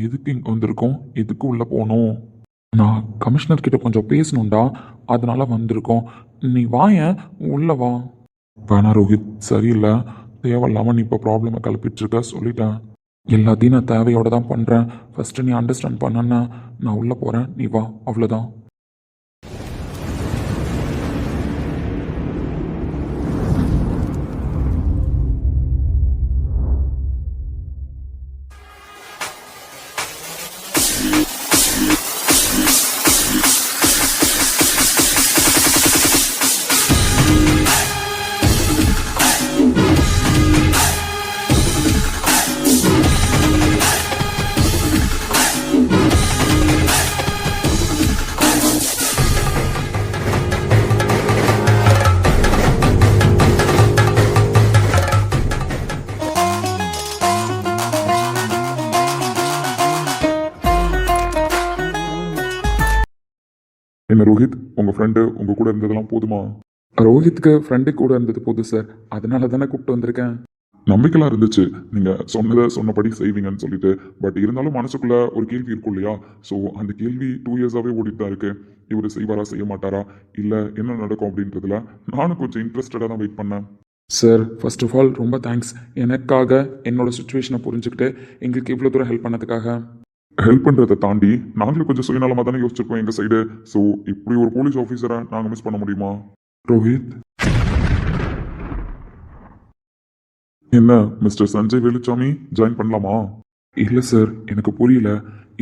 எதுக்கு இங்கே வந்திருக்கோம், எதுக்கு உள்ளே போகணும்? நான் கமிஷனர் கிட்ட கொஞ்சம் பேசணும்டா, அதனால வந்திருக்கோம். நீ வாயேன், உள்ள வா. வேணா ரோஹித், சரியில்லை. தேவையில்லாமல் நீ இப்போ ப்ராப்ளமை கிளப்பிட்டுருக்க, சொல்லிட்டேன். எல்லாத்தையும் நான் தேவையோட தான் பண்ணுறேன். ஃபஸ்ட்டு நீ அண்டர்ஸ்டாண்ட் பண்ணன்னா நான் உள்ளே போகிறேன், நீ வா, அவ்வளோதான். என்ன ரோஹித், உங்கள் ஃப்ரெண்டு உங்கள் கூட இருந்ததெல்லாம் போதுமா? ரோஹித்துக்கு ஃப்ரெண்டு கூட இருந்தது போதும் சார், அதனால தானே கூப்பிட்டு வந்திருக்கேன். நம்பிக்கைலாம் இருந்துச்சு நீங்கள் சொன்னபடி செய்வீங்கன்னு சொல்லிட்டு. பட் இருந்தாலும் மனசுக்குள்ள ஒரு கேள்வி இருக்கும் இல்லையா? ஸோ அந்த கேள்வி 2 இயர்ஸாகவே ஓடிட்டு தான் இருக்கு. இவர் செய்வாரா செய்ய மாட்டாரா, இல்லை என்ன நடக்கும் அப்படின்றதுல நானும் கொஞ்சம் இன்ட்ரெஸ்டடாக தான் வெயிட் பண்ணேன். சார், ஃபர்ஸ்ட் ஆஃப் ஆல் ரொம்ப தேங்க்ஸ். எனக்காக என்னோட சுச்சுவேஷனை புரிஞ்சுக்கிட்டு எங்களுக்கு இவ்வளோ தூரம் ஹெல்ப் பண்ணதுக்காக. ஹெல்ப் பண்ணுறதை தாண்டி நாங்களும் கொஞ்சம் சுயநலமாக தானே யோசிச்சிருக்கோம் எங்கள் சைடு. ஸோ இப்படி ஒரு போலீஸ் ஆஃபீஸரை நாங்கள் மிஸ் பண்ண முடியுமா? ரோஹித், என்ன மிஸ்டர் சஞ்சய் வேலுச்சாமி ஜாயின் பண்ணலாமா? இல்லை சார், எனக்கு புரியல.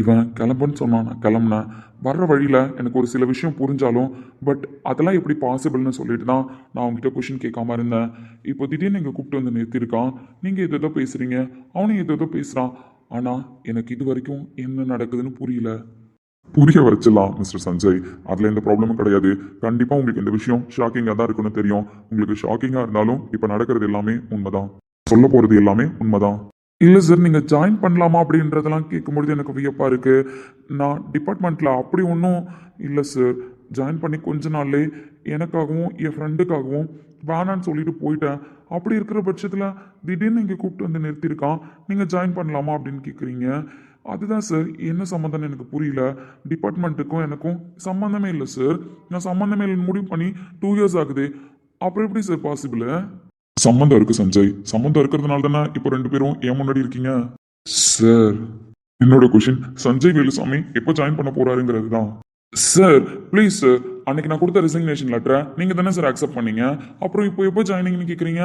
இவன் கிளம்புன்னு சொன்னான், நான் கிளம்புனேன். வர்ற வழியில் எனக்கு ஒரு சில விஷயம் புரிஞ்சாலும் பட் அதெல்லாம் எப்படி பாசிபிள்னு சொல்லிட்டு தான் நான் அவங்ககிட்ட கொஷின் கேட்காம இருந்தேன். இப்போ திடீர்னு நீங்கள் கூப்பிட்டு வந்து நிறுத்தியிருக்கான். நீங்கள் எதோ பேசுகிறீங்க, அவனும் எதோ பேசுகிறான். ஆனால் எனக்கு இது வரைக்கும் என்ன நடக்குதுன்னு புரியல. புரிய வச்சிடலாம் மிஸ்டர் சஞ்சய், அதில் எந்த ப்ராப்ளமும் கிடையாது. கண்டிப்பாக உங்களுக்கு இந்த விஷயம் ஷாக்கிங்காக தான் இருக்குன்னு தெரியும். உங்களுக்கு ஷாக்கிங்காக இருந்தாலும் இப்போ நடக்கிறது எல்லாமே உண்மைதான், சொல்ல போகிறது எல்லாமே உண்மைதான். இல்லை சார், நீங்கள் ஜாயின் பண்ணலாமா அப்படின்றதெல்லாம் கேட்கும்பொழுது எனக்கு வியப்பாக இருக்குது. நான் டிபார்ட்மெண்ட்டில் அப்படி ஒன்றும் இல்லை சார். ஜாயின் பண்ணி கொஞ்ச நாள்லே எனக்காகவும் என் ஃப்ரெண்டுக்காகவும் வேணான்னு சொல்லிட்டு போயிட்டேன். அப்படி இருக்கிற பட்சத்தில் திடீர்னு இங்கே கூப்பிட்டு வந்து நிறுத்தியிருக்கான். நீங்கள் ஜாயின் பண்ணலாமா அப்படின்னு கேட்குறீங்க. அதுதான் சார், என்ன சம்மந்தம்னு எனக்கு புரியல. டிபார்ட்மெண்ட்டுக்கும் எனக்கும் சம்மந்தமே இல்லை சார். நான் சம்மந்தமே இல்லைன்னு முடிவு பண்ணி 2 இயர்ஸ் ஆகுது. அப்புறம் எப்படி சார் பாசிபிள்? சம்மந்தம் இருக்கு சஞ்சய், சம்மந்தம் இருக்கிறதுனால தானே இப்போ 2 பேரும் ஏன் முன்னாடி இருக்கீங்க. சார், என்னோட கொஷின் சஞ்சய் வேலுசாமி எப்போ ஜாயின் பண்ண போறாருங்கிறது தான். சார் ப்ளீஸ் சார், அன்னைக்கு நான் கொடுத்த ரெசிக்னேஷன் லெட்டரை நீங்கள் தானே சார் அக்செப்ட் பண்ணீங்க. அப்புறம் இப்போ எப்போ ஜாயினிங்னு கேட்குறீங்க?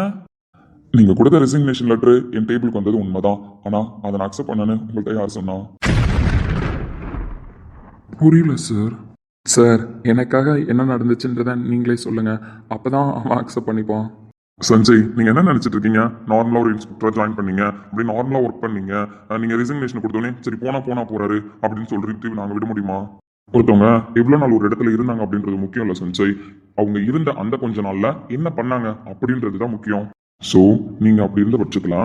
நீங்கள் கொடுத்த ரெசிக்னேஷன் லெட்டரு என் டேபிளுக்கு வந்தது உண்மைதான். ஆனால் அதை நான் அக்செப்ட் பண்ணேன்னு உங்கள்கிட்ட யார் சொன்னா? புரியல சார். சார், எனக்காக என்ன நடந்துச்சுன்றதை நீங்களே சொல்லுங்க, அப்பதான் அவன் அக்செப்ட் பண்ணிப்பான். சஞ்சய், நீங்கள் என்ன நினச்சிட்டு இருக்கீங்க? நார்மலாக ஒரு இன்ஸ்பெக்டராக ஜாயின் பண்ணீங்க, அப்படி நார்மலாக ஒர்க் பண்ணீங்க. நீங்கள் ரெசிக்னேஷன் கொடுத்தோன்னே சரி போனா போறாரு அப்படின்னு சொல்லிட்டு நாங்கள் விட முடியுமா? ஒருத்தவங்க எவ்வளோ நாள் ஒரு இடத்துல இருந்தாங்க அப்படின்றது முக்கியம் இல்லை சஞ்சய். அவங்க இருந்த அந்த கொஞ்ச நாளில் என்ன பண்ணாங்க அப்படின்றது தான் முக்கியம். ஸோ நீங்கள் அப்படி இருந்த பட்சத்தில்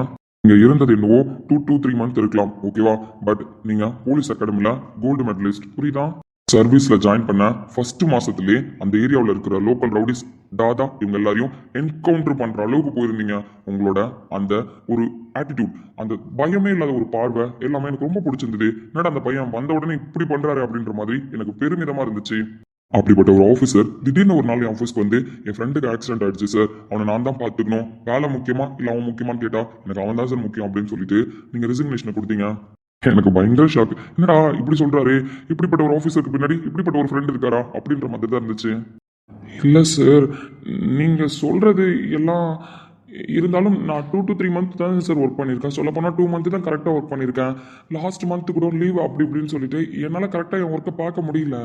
நீங்கள் இருந்தது என்னவோ 2 to 3 months இருக்கலாம், ஓகேவா? பட் நீங்கள் போலீஸ் அகாடமியில் கோல்டு மெடலிஸ்ட், புரியுதா? சர்வீஸில் ஜாயின் பண்ண ஃபர்ஸ்ட் மாதத்துலேயே அந்த ஏரியாவில் இருக்கிற லோக்கல் ரவுடிஸ் தாதா இவங்க எல்லாரையும் என்கவுண்டர் பண்ணுற அளவுக்கு போயிருந்தீங்க. உங்களோட அந்த ஒரு ஆட்டிடியூட், அந்த பயமே இல்லாத ஒரு பார்வை எல்லாமே எனக்கு ரொம்ப பிடிச்சிருந்தது. என்னடா அந்த பையன் வந்த உடனே இப்படி பண்ணுறாரு அப்படின்ற மாதிரி எனக்கு பெருமிதமாக இருந்துச்சு. அப்படிப்பட்ட ஒரு ஆஃபீஸர் திடீர்னு ஒரு நாள் என் ஆஃபீஸ்க்கு வந்து என் ஃப்ரெண்டுக்கு ஆக்சிடென்ட் ஆயிடுச்சு சார், அவனை நான் தான் பார்த்துக்கணும், வேலை முக்கியமா இல்லை அவன் முக்கியமான்னு கேட்டா எனக்கு அவன் தான் சார் முக்கியம் அப்படின்னு சொல்லிட்டு நீங்கள் ரெசிக்னேஷனை கொடுத்தீங்க. எனக்கு பயங்கர ஷாக். என்னடா இப்படி சொல்றாரு, இப்படிப்பட்ட ஒரு ஆஃபீஸருக்கு பின்னாடி இப்படிப்பட்ட ஒரு ஃப்ரெண்ட் இருக்காரா அப்படின்ற மாதிரி தான் இருந்துச்சு. இல்லை சார், நீங்கள் சொல்றது எல்லாம் இருந்தாலும் நான் 2 to 3 months தான் சார் ஒர்க் பண்ணியிருக்கேன். சொல்ல போனால் 2 months தான் கரெக்டாக ஒர்க் பண்ணியிருக்கேன். லாஸ்ட் மந்த் கூட லீவ் அப்படி இப்படின்னு சொல்லிட்டு என்னால் கரெக்டாக என் ஒர்க்கை பார்க்க முடியல.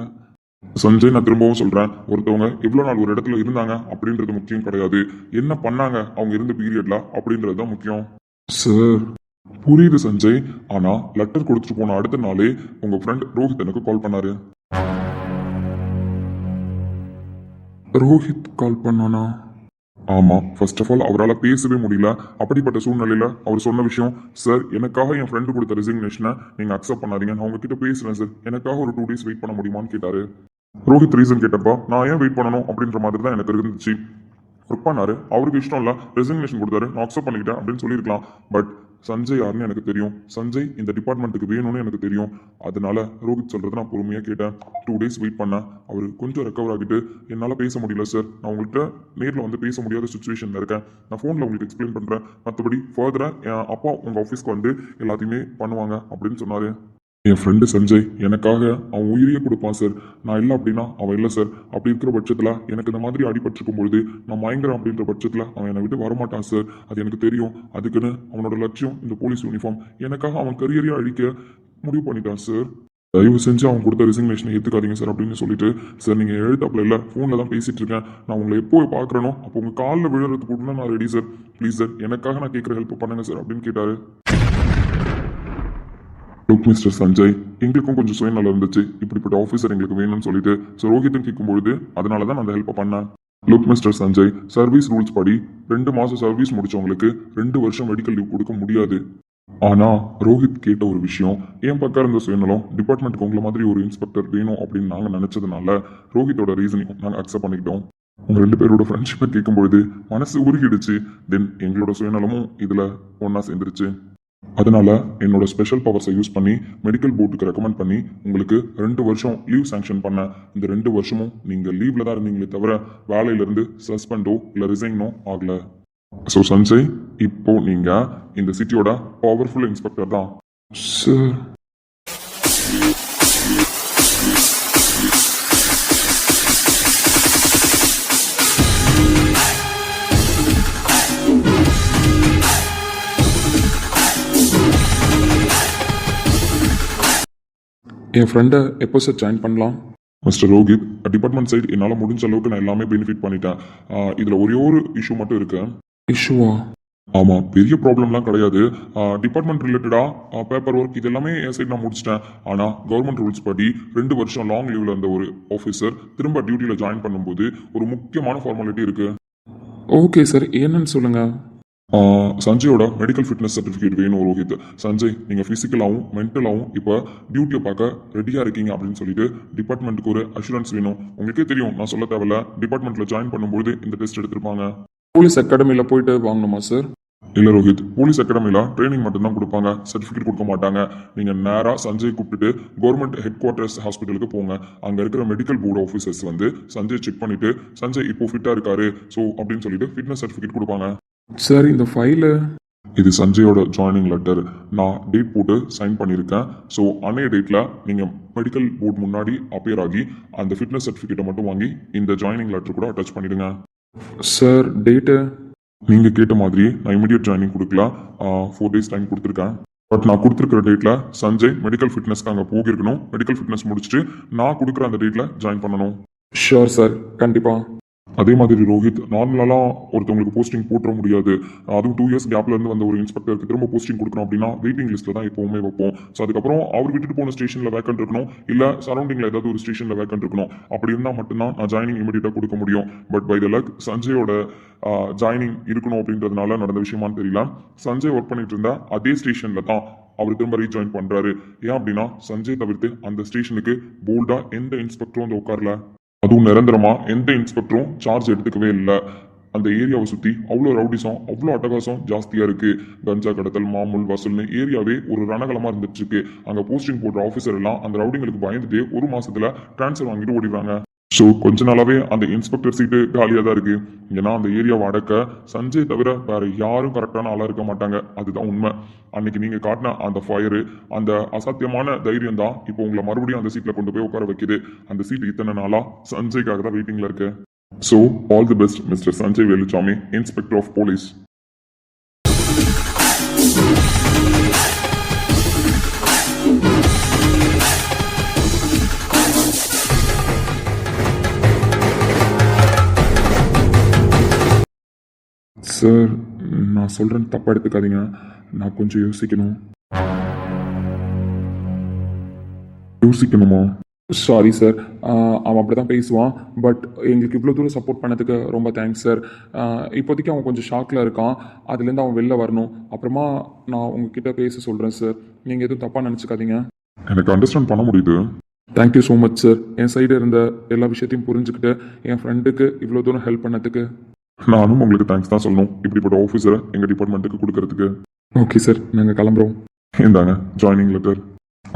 சஞ்சய், நான் திரும்பவும் சொல்றேன், ஒருத்தவங்க எவ்வளோ நாள் ஒரு இடத்துல இருந்தாங்க அப்படின்றது முக்கியம் கிடையாது, என்ன பண்ணாங்க அவங்க இருந்த பீரியட்ல அப்படின்றது தான் முக்கியம். சார் புரியுது சஞ்சய், ஆனா லெட்டர் கொடுத்துட்டு போன அடுத்த நாளே உங்க ஃப்ரெண்ட் ரோஹித் எனக்கு கால் பண்ணாரு. ரோஹித் கால் பண்ணானா? ஆமா. ஃபர்ஸ்ட் ஆஃப் ஆல் அவரால் பேசவே முடியல. அப்படிப்பட்ட சூழ்நிலையில அவர் சொன்ன விஷயம், சார் எனக்காக என் ஃப்ரெண்டு கொடுத்த ரெசிக்னேஷனை நீங்க அக்செப்ட் பண்ணாதீங்க, நான் உங்ககிட்ட பேசுறேன் சார், எனக்காக ஒரு 2 days வெயிட் பண்ண முடியுமான்னு கேட்டாரு. ரோஹித் ரீசன் கேட்டப்பா நான் ஏன் வெயிட் பண்ணணும் அப்படின்ற மாதிரி தான் எனக்கு இருந்துச்சு. ஒர்க் பண்ணாரு, அவருக்கு இஷ்டம் இல்லை, ரெசிக்னேஷன் கொடுத்தாரு, நான் அக்செப்ட் பண்ணிக்கிட்டேன் அப்படின்னு சொல்லியிருக்கலாம். பட் சஞ்சய் யாருன்னு எனக்கு தெரியும், சஞ்சய் இந்த டிபார்ட்மெண்ட்டுக்கு வேணும்னு எனக்கு தெரியும். அதனால ரோஹித் சொல்றதை நான் பொறுமையாக கேட்டேன். 2 days வெயிட் பண்ணேன். அவர் கொஞ்சம் ரெக்கவர் ஆகிட்டு என்னால் பேச முடியல சார், நான் உங்கள்கிட்ட நேரில் வந்து பேச முடியாத சுச்சுவேஷனில் இருக்கேன், நான் ஃபோனில் உங்களுக்கு எக்ஸ்பிளைன் பண்ணுறேன், மற்றபடி ஃபர்தராக என் அப்பா உங்கள் ஆஃபீஸ்க்கு வந்து எல்லாத்தையுமே பண்ணுவாங்க அப்படின்னு சொன்னார். என் ஃப்ரெண்டு சஞ்சய் எனக்காக அவன் உயிரியே கொடுப்பான் சார், நான் இல்லை அப்படின்னா அவன் இல்லை சார். அப்படி இருக்கிற பட்சத்தில் எனக்கு இந்த மாதிரி அடிபட்டிருக்கும் பொழுது நான் மயங்குறேன் அப்படின்ற பட்சத்தில் அவன் என்னை விட்டு வரமாட்டான் சார், அது எனக்கு தெரியும். அதுக்குன்னு அவனோட லட்சியம் இந்த போலீஸ் யூனிஃபார்ம், எனக்காக அவன் கரியரையே அழிக்க முடிவு பண்ணிட்டான் சார். தயவு செஞ்சு அவன் கொடுத்த ரெசிக்னேஷனை ஏற்றுக்காதீங்க சார் அப்படின்னு சொல்லிட்டு, சார் நீங்கள் எழுத்தாப்பில் இல்லை ஃபோனில் தான் பேசிகிட்டு இருக்கேன், நான் உங்களை எப்போ பார்க்குறேனோ அப்போ உங்கள் காலில் விழுறதுக்கு கூட நான் ரெடி சார், ப்ளீஸ் சார் எனக்காக நான் கேட்குற ஹெல்ப் பண்ணுங்க சார் அப்படின்னு கேட்டார். லுக் மிஸ்டர் சஞ்சய், எங்களுக்கும் கொஞ்சம் சுயநலம் இருந்துச்சு, இப்படிப்பட்ட ஆஃபீஸர் எங்களுக்கு வேணும்னு சொல்லிட்டு ஸோ ரோஹித்தும் கேட்கும்பொழுது அதனால தான் நான் அந்த ஹெல்ப்பை பண்ணேன். Look mister Sanjay, service rules படி 2 மாதம் சர்வீஸ் முடிச்சவங்களுக்கு 2 வருஷம் மெடிக்கல் லீவ் கொடுக்க முடியாது. ஆனா ரோஹித் கேட்ட ஒரு விஷயம், என் பக்கம் இருந்த சுயநலம், டிபார்ட்மெண்ட்டுக்கு உங்களை மாதிரி ஒரு இன்ஸ்பெக்டர் வேணும் அப்படின்னு நாங்கள் நினைச்சதுனால ரோஹித்தோட ரீசனையும் நாங்கள் அக்செப்ட் பண்ணிக்கிட்டோம். உங்க 2 பேரோட ஃப்ரெண்ட்ஷிப்பை கேட்கும்பொழுது மனசு உருகிடுச்சு. தென் எங்களோட சுயநலமும் இதுல ஒன்னா சேர்ந்துருச்சு. அதனால என்னோட ஸ்பெஷல் பவர்ஸை யூஸ் பண்ணி மெடிக்கல் போர்டுக்கு ரெக்கமெண்ட் பண்ணி உங்களுக்கு 2 வருஷம் லீவ் சாங்ஷன் பண்ணேன். இந்த 2 வருஷமும் நீங்க லீவ்ல தான் இருந்தீங்களே தவிர வேலையிலிருந்து சஸ்பெண்டோ இல்லை ரிசைனோ ஆகல. ஸோ சஞ்சய், இப்போ நீங்க இந்த சிட்டியோட பவர்ஃபுல் இன்ஸ்பெக்டர் தான் சார். என் ஃப்ரெண்டை எப்போ சார் ஜாயின் பண்ணலாம்? மிஸ்டர் ரோஹித், டிபார்ட்மெண்ட் சைடு என்னால் முடிஞ்ச அளவுக்கு நான் எல்லாமே பெனிஃபிட் பண்ணிட்டேன். இதில் ஒரே ஒரு இஷ்யூ மட்டும் இருக்கு. இஷ்யூவா? ஆமாம், பெரிய ப்ராப்ளம்லாம் கிடையாது. டிபார்ட்மெண்ட் ரிலேட்டடாக பேப்பர் ஒர்க் இது எல்லாமே என் சைடு நான் முடிச்சிட்டேன். ஆனால் கவர்மெண்ட் ரூல்ஸ் படி 2 வருஷம் லாங் லீவில் இருந்த ஒரு ஆஃபீஸர் திரும்ப டியூட்டியில் ஜாயின் பண்ணும்போது ஒரு முக்கியமான ஃபார்மாலிட்டி இருக்கு. ஓகே சார், என்னன்னு சொல்லுங்க. சஞ்சயோட மெடிக்கல் ஃபிட்னஸ் சர்டிஃபிகேட் வேணும் ரோஹித். சஞ்சய், நீங்கள் ஃபிசிக்கலாகவும் மென்டலாகவும் இப்போ டியூட்டியை பார்க்க ரெடியாக இருக்கீங்க அப்படின்னு சொல்லிட்டு டிபார்ட்மெண்ட்டுக்கு ஒரு அஷூரன்ஸ் வேணும். உங்களுக்கே தெரியும், நான் சொல்ல தேவையில்ல, டிபார்ட்மெண்ட்டில் ஜாயின் பண்ணும்போது இந்த டெஸ்ட் எடுத்திருப்பாங்க. போலீஸ் அகாடமியில் போயிட்டு வாங்கணுமா சார்? இல்லை ரோஹித், போலீஸ் அகாடமியில் ட்ரைனிங் மட்டும்தான் கொடுப்பாங்க, சர்டிஃபிகேட் கொடுக்க மாட்டாங்க. நீங்கள் நேராக சஞ்சய் கூப்பிட்டுட்டு கவர்மெண்ட் ஹெட் குவார்ட்டர்ஸ் ஹாஸ்பிட்டலுக்கு போங்க. அங்கே இருக்கிற மெடிக்கல் போர்டு ஆஃபீஸர்ஸ் வந்து சஞ்சய் செக் பண்ணிட்டு சஞ்சய் இப்போ ஃபிட்டாக இருக்காரு ஸோ அப்படின்னு சொல்லிட்டு ஃபிட்னஸ் சர்டிஃபிகேட் கொடுப்பாங்க. சார், இந்த ஃபைலு இது சஞ்சயோட ஜாயினிங் லெட்டர், நான் டேட் போட்டு சைன் பண்ணியிருக்கேன். ஸோ அன்னைய டேட்டில் நீங்கள் மெடிக்கல் போர்டு முன்னாடி அப்பியர் ஆகி அந்த ஃபிட்னஸ் சர்டிஃபிகேட்டை மட்டும் வாங்கி இந்த ஜாயினிங் லெட்டர் கூட அட்டாச் பண்ணிடுங்க. சார், டேட்டு நீங்கள் கேட்ட மாதிரி நான் இமீடியட் ஜாயினிங் கொடுக்கலாம், 4 days டைம் கொடுத்துருக்கேன். பட் நான் கொடுத்துருக்கிற டேட்டில் சஞ்சய் மெடிக்கல் ஃபிட்னஸ்க்கு அங்கே போகிருக்கணும். மெடிக்கல் ஃபிட்னஸ் முடிச்சுட்டு நான் கொடுக்குற அந்த டேட்டில் ஜாயின் பண்ணணும். ஷியோர் சார், கண்டிப்பாக. அதே மாதிரி ரோஹித், நார்மலாலாம் ஒருத்தவங்களுக்கு போஸ்டிங் போட்டுற முடியாது. அதுவும் 2 years கேப்ல இருந்து வந்த ஒரு இன்ஸ்பெக்டருக்கு திரும்ப போஸ்டிங் கொடுக்கணும் அப்படின்னா வெயிட்டிங் லிஸ்ட்ல தான் எப்பவுமே வைப்போம். ஸோ அதுக்கப்புறம் அவர் விட்டுட்டு போன ஸ்டேஷன்ல வேக்கன்ட் இருக்கணும், இல்லை சரௌண்டிங்ல ஏதாவது ஒரு ஸ்டேஷன்ல வேக்கன்ட் இருக்கணும். அப்படி இருந்தால் மட்டும்தான் நான் ஜாயினிங் இமீடியட்டா கொடுக்க முடியும். பட் பை த லக் சஞ்சயோட ஜாயினிங் இருக்கணும் அப்படின்றதுனால நடந்த விஷயமான்னு தெரியல, சஞ்சய் ஒர்க் பண்ணிட்டு இருந்த அதே ஸ்டேஷன்ல தான் அவர் திரும்ப ரீஜாயின் பண்றாரு. ஏன் அப்படின்னா சஞ்சய் தவிர்த்து அந்த ஸ்டேஷனுக்கு போல்டா எந்த இன்ஸ்பெக்டரும் வந்து உட்காரல. அதுவும் நிரந்தரமா எந்த இன்ஸ்பெக்டரும் சார்ஜ் எடுத்துக்கவே இல்லை. அந்த ஏரியாவை சுற்றி அவ்வளோ ரவுடிசம், அவ்வளோ அட்டகாசம் ஜாஸ்தியாக இருக்குது. கஞ்சா கடத்தல், மாமூல், வசூல்னு ஏரியாவே ஒரு ரணகலமாக இருந்துட்டு இருக்கு. அங்கே போஸ்டிங் போடுற ஆஃபீஸர் எல்லாம் அந்த ரவுடிங்களுக்கு பயந்துட்டு 1 மாசத்துல டிரான்ஸ்ஃபர் வாங்கிட்டு ஓடிடுறாங்க. ஸோ கொஞ்ச நாளாவே அந்த இன்ஸ்பெக்டர் சீட்டு காலியாக தான் இருக்கு. ஏன்னா அந்த ஏரியாவை அடக்க சஞ்சய் தவிர வேற யாரும் கரெக்டான ஆளா இருக்க மாட்டாங்க. அதுதான் உண்மை. அன்னைக்கு நீங்க காட்டின அந்த ஃபயரு, அந்த அசாத்தியமான தைரியம் தான் இப்போ உங்களை மறுபடியும் அந்த சீட்ல கொண்டு போய் உட்கார வைக்குது. அந்த சீட் இத்தனை நாளா சஞ்சய்க்காக தான் வெயிட்டிங்ல இருக்கு. So all the best mister Sanjay Veluchamy, inspector of police. Sir, நான் சொல்கிறேன் தப்பாக எடுத்துக்காதீங்க. நான் கொஞ்சம் யோசிக்கணுமா? சாரி சார், அவன் அப்படி தான் பேசுவான். பட் எங்களுக்கு இவ்வளோ தூரம் சப்போர்ட் பண்ணதுக்கு ரொம்ப தேங்க்ஸ் சார். இப்போதைக்கு அவன் கொஞ்சம் ஷாக்கில் இருக்கான். அதுலேருந்து அவன் வெளில வரணும். அப்புறமா நான் உங்ககிட்ட பேச சொல்கிறேன் சார். நீங்கள் எதுவும் தப்பாக நினச்சிக்காதீங்க. எனக்கு அண்டர்ஸ்டாண்ட் பண்ண முடியுது. Thank you so much sir. என் சைடு இருந்த எல்லா விஷயத்தையும் புரிஞ்சுக்கிட்டு என் ஃப்ரெண்டுக்கு இவ்வளோ தூரம் ஹெல்ப் பண்ணதுக்கு. நானும் உங்களுக்கு தேங்க்ஸ் தான் சொல்லணும், இப்படிப்பட்ட ஆஃபீஸரை எங்கள் டிபார்ட்மெண்ட்டுக்கு கொடுக்கறதுக்கு. ஓகே சார், நாங்கள் கிளம்புறோம். இந்தாங்க ஜாயினிங் லெட்டர்.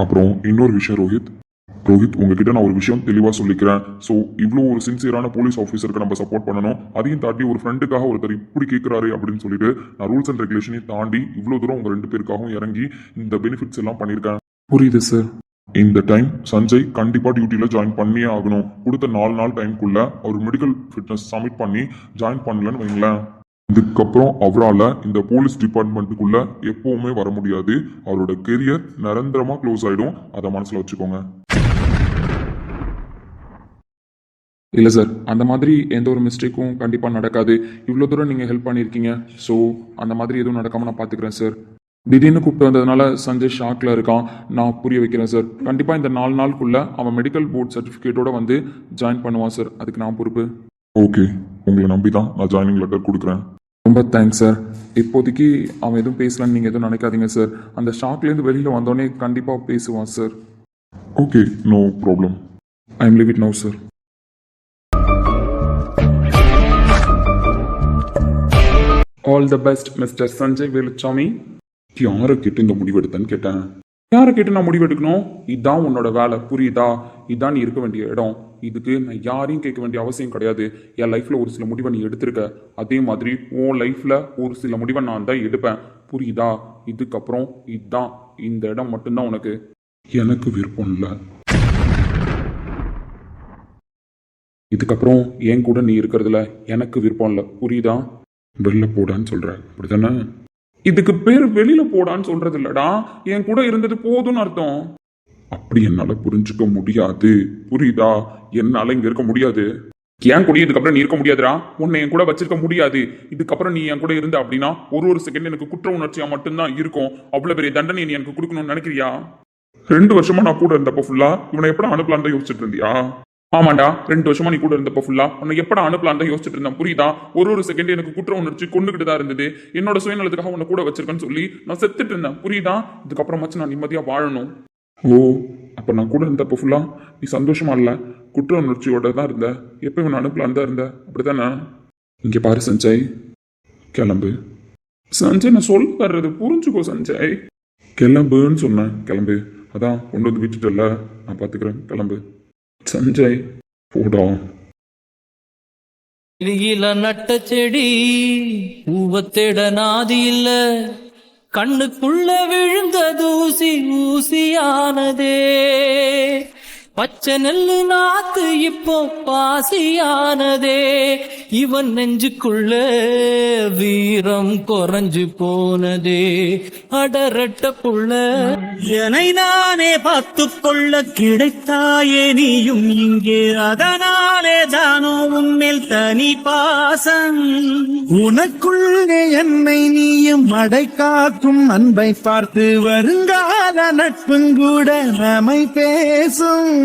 அப்புறம் இன்னொரு விஷயம் ரோஹித், உங்ககிட்ட நான் ஒரு விஷயம் தெளிவாக சொல்லிக்கிறேன். ஸோ இவ்வளோ ஒரு சின்சியரான போலீஸ் ஆஃபீஸருக்கு நம்ம சப்போர்ட் பண்ணணும். அதையும் தாண்டி ஒரு ஃப்ரெண்டுக்காக ஒருத்தர் இப்படி கேட்குறாரு அப்படின்னு சொல்லிட்டு நான் ரூல்ஸ் அண்ட் ரெகுலேஷனையும் தாண்டி இவ்வளோ தூரம் உங்கள் 2 பேருக்காகவும் இறங்கி இந்த பெனிஃபிட்ஸ் எல்லாம் பண்ணியிருக்கேன். புரியுது சார். இந்த டைம் சஞ்சய் கண்டிப்பாக டியூட்டியில் ஜாயின் பண்ணியே ஆகணும். கொடுத்த 4 நாள் டைம்குள்ள அவர் மெடிக்கல் ஃபிட்னஸ் சப்மிட் பண்ணி ஜாயின் பண்ணலன்னு வைங்களேன், இதுக்கப்புறம் அவரால் இந்த போலீஸ் டிபார்ட்மெண்ட்டுக்குள்ள எப்பவுமே வர முடியாது. அவரோட கெரியர் நிரந்தரமாக க்ளோஸ் ஆகிடும். அதை மனசில் வச்சுக்கோங்க. இல்லை சார், அந்த மாதிரி எந்த ஒரு மிஸ்டேக்கும் கண்டிப்பாக நடக்காது. இவ்வளோ தூரம் நீங்கள் ஹெல்ப் பண்ணியிருக்கீங்க. ஸோ அந்த மாதிரி எதுவும் நடக்காமல் நான் பார்த்துக்கிறேன் சார். திடீர்னு கூப்பிட்டு வந்ததுனால சஞ்சய் ஷாக்கில் இருக்கான். நான் புரிய வைக்கிறேன் சார். கண்டிப்பாக இந்த 4 நாளுக்குள்ளே அவன் மெடிக்கல் போர்ட் சர்டிஃபிகேட்டோட வந்து ஜாயின் பண்ணுவான் சார். அதுக்கு நான் பொறுப்பு. ஓகே, உங்களை நம்பி தான் நான் ஜாயினிங் லெட்டர் கொடுக்குறேன். ரொம்ப தேங்க்ஸ் சார். இப்போதைக்கு அவன் எதுவும் பேசலான்னு நீங்கள் எதுவும் நினைக்காதீங்க சார். அந்த ஷாக்லேருந்து வெளியில் வந்தோடனே கண்டிப்பாக பேசுவான் sir. Okay, no problem. I am leave it now sir. All the best mister Sanjay Veluchamy. யாரை கேட்டு இந்த முடிவு எடுத்தேன்னு கேட்டேன். யாரை கேட்டு நான் முடிவு எடுக்கணும்? இதுதான் உன்னோட வேலை, புரியுதா? இதுதான் நீ இருக்க வேண்டிய இடம். இதுக்கு நான் யாரையும் கேட்க வேண்டிய அவசியம் கிடையாது. என் லைஃப்ல ஒரு சில முடிவை நீ எடுத்திருக்க, அதே மாதிரி உன் லைஃப்ல ஒரு சில முடிவை நான் தான் எடுப்பேன், புரியுதா? இதுக்கப்புறம் இதுதான், இந்த இடம் மட்டும்தான் உனக்கு. எனக்கு விருப்பம் இல்லை. இதுக்கப்புறம் என் கூட நீ இருக்கிறதுல எனக்கு விருப்பம் இல்லை, புரியுதா? வெளில போடான்னு சொல்ற, அப்படிதானே? இதுக்கு பேர் வெளியில போடான்னு சொல்றது இல்லடா, என் கூட இருந்தது போதும்னு அர்த்தம். அப்படி என்னால புரிஞ்சுக்க முடியாது, புரியுதா? என்னால இங்க இருக்க முடியாது. என் கூட இதுக்கப்புறம் நீ இருக்க முடியாதுடா. உன்னை என் கூட வச்சிருக்க முடியாது. இதுக்கப்புறம் நீ என் கூட இருந்த அப்படின்னா ஒரு செகண்ட் எனக்கு குற்ற உணர்ச்சியா மட்டும்தான் இருக்கும். அவ்வளவு பெரிய தண்டனை நீ எனக்கு கொடுக்கணும்னு நினைக்கிறியா? 2 வருஷமா நான் கூட இருந்தப்ப ஃபுல்லா இவனை எப்படா அனுப்பலான்னு தான் யோசிச்சுட்டு இருந்தியா? ஆமாண்டா, 2 வருஷமா நீ கூட இருந்தப்ப ஃபுல்லா உன்னை எப்படா அனுப்பலாம் தான் யோசிச்சுட்டு இருந்தேன், புரியுதா? ஒரு செகண்ட் எனக்கு குற்ற உணர்ச்சி கொண்டுகிட்டு தான் இருந்தது. என்னோட சுயநலத்துக்காக உன்னை கூட வச்சிருக்கேன்னு சொல்லி நான் செத்துட்டு இருந்தேன், புரியுதா? இதுக்கப்புறமாச்சும் நான் நிம்மதியா வாழணும். ஓ, அப்ப நான் கூட இருந்தப்ப ஃபுல்லா நீ சந்தோஷமா இல்ல, குற்ற உணர்ச்சியோட தான் இருந்த. எப்ப இவனை அனுப்பலான்னு தான் இருந்த, அப்படித்தானே? இங்க பாரு சஞ்சய், கிளம்பு. சஞ்சய் நான் சொல்ல வர்றது புரிஞ்சுக்கோ சஞ்சய். கிளம்புன்னு சொன்னேன், கிளம்பு. அதான் கொண்டு வந்து விட்டுட்டல, நான் பாத்துக்கிறேன், கிளம்பு. சஞ்சய் போடா. இல நட்ட செடி பூவத்திட நாதி இல்ல, கண்ணுக்குள்ள விழுந்த தூசி ஊசியானதே. பச்சை நெல்லு நாத்து இப்போ பாசியானதே. இவன் நெஞ்சுக்குள்ள வீரம் குறைஞ்சு போனதே. அடரட்ட புள்ள என்னை நானே பார்த்து கொள்ள கிடைத்தாயே நீயும் இங்கே, அதனாலே தானோ உன்மேல் தனி பாசம். உனக்குள்ளே என்னை நீயும் அடை காக்கும் அன்பை பார்த்து வருங்கால நட்புங்கூட நம்மை பேசும்.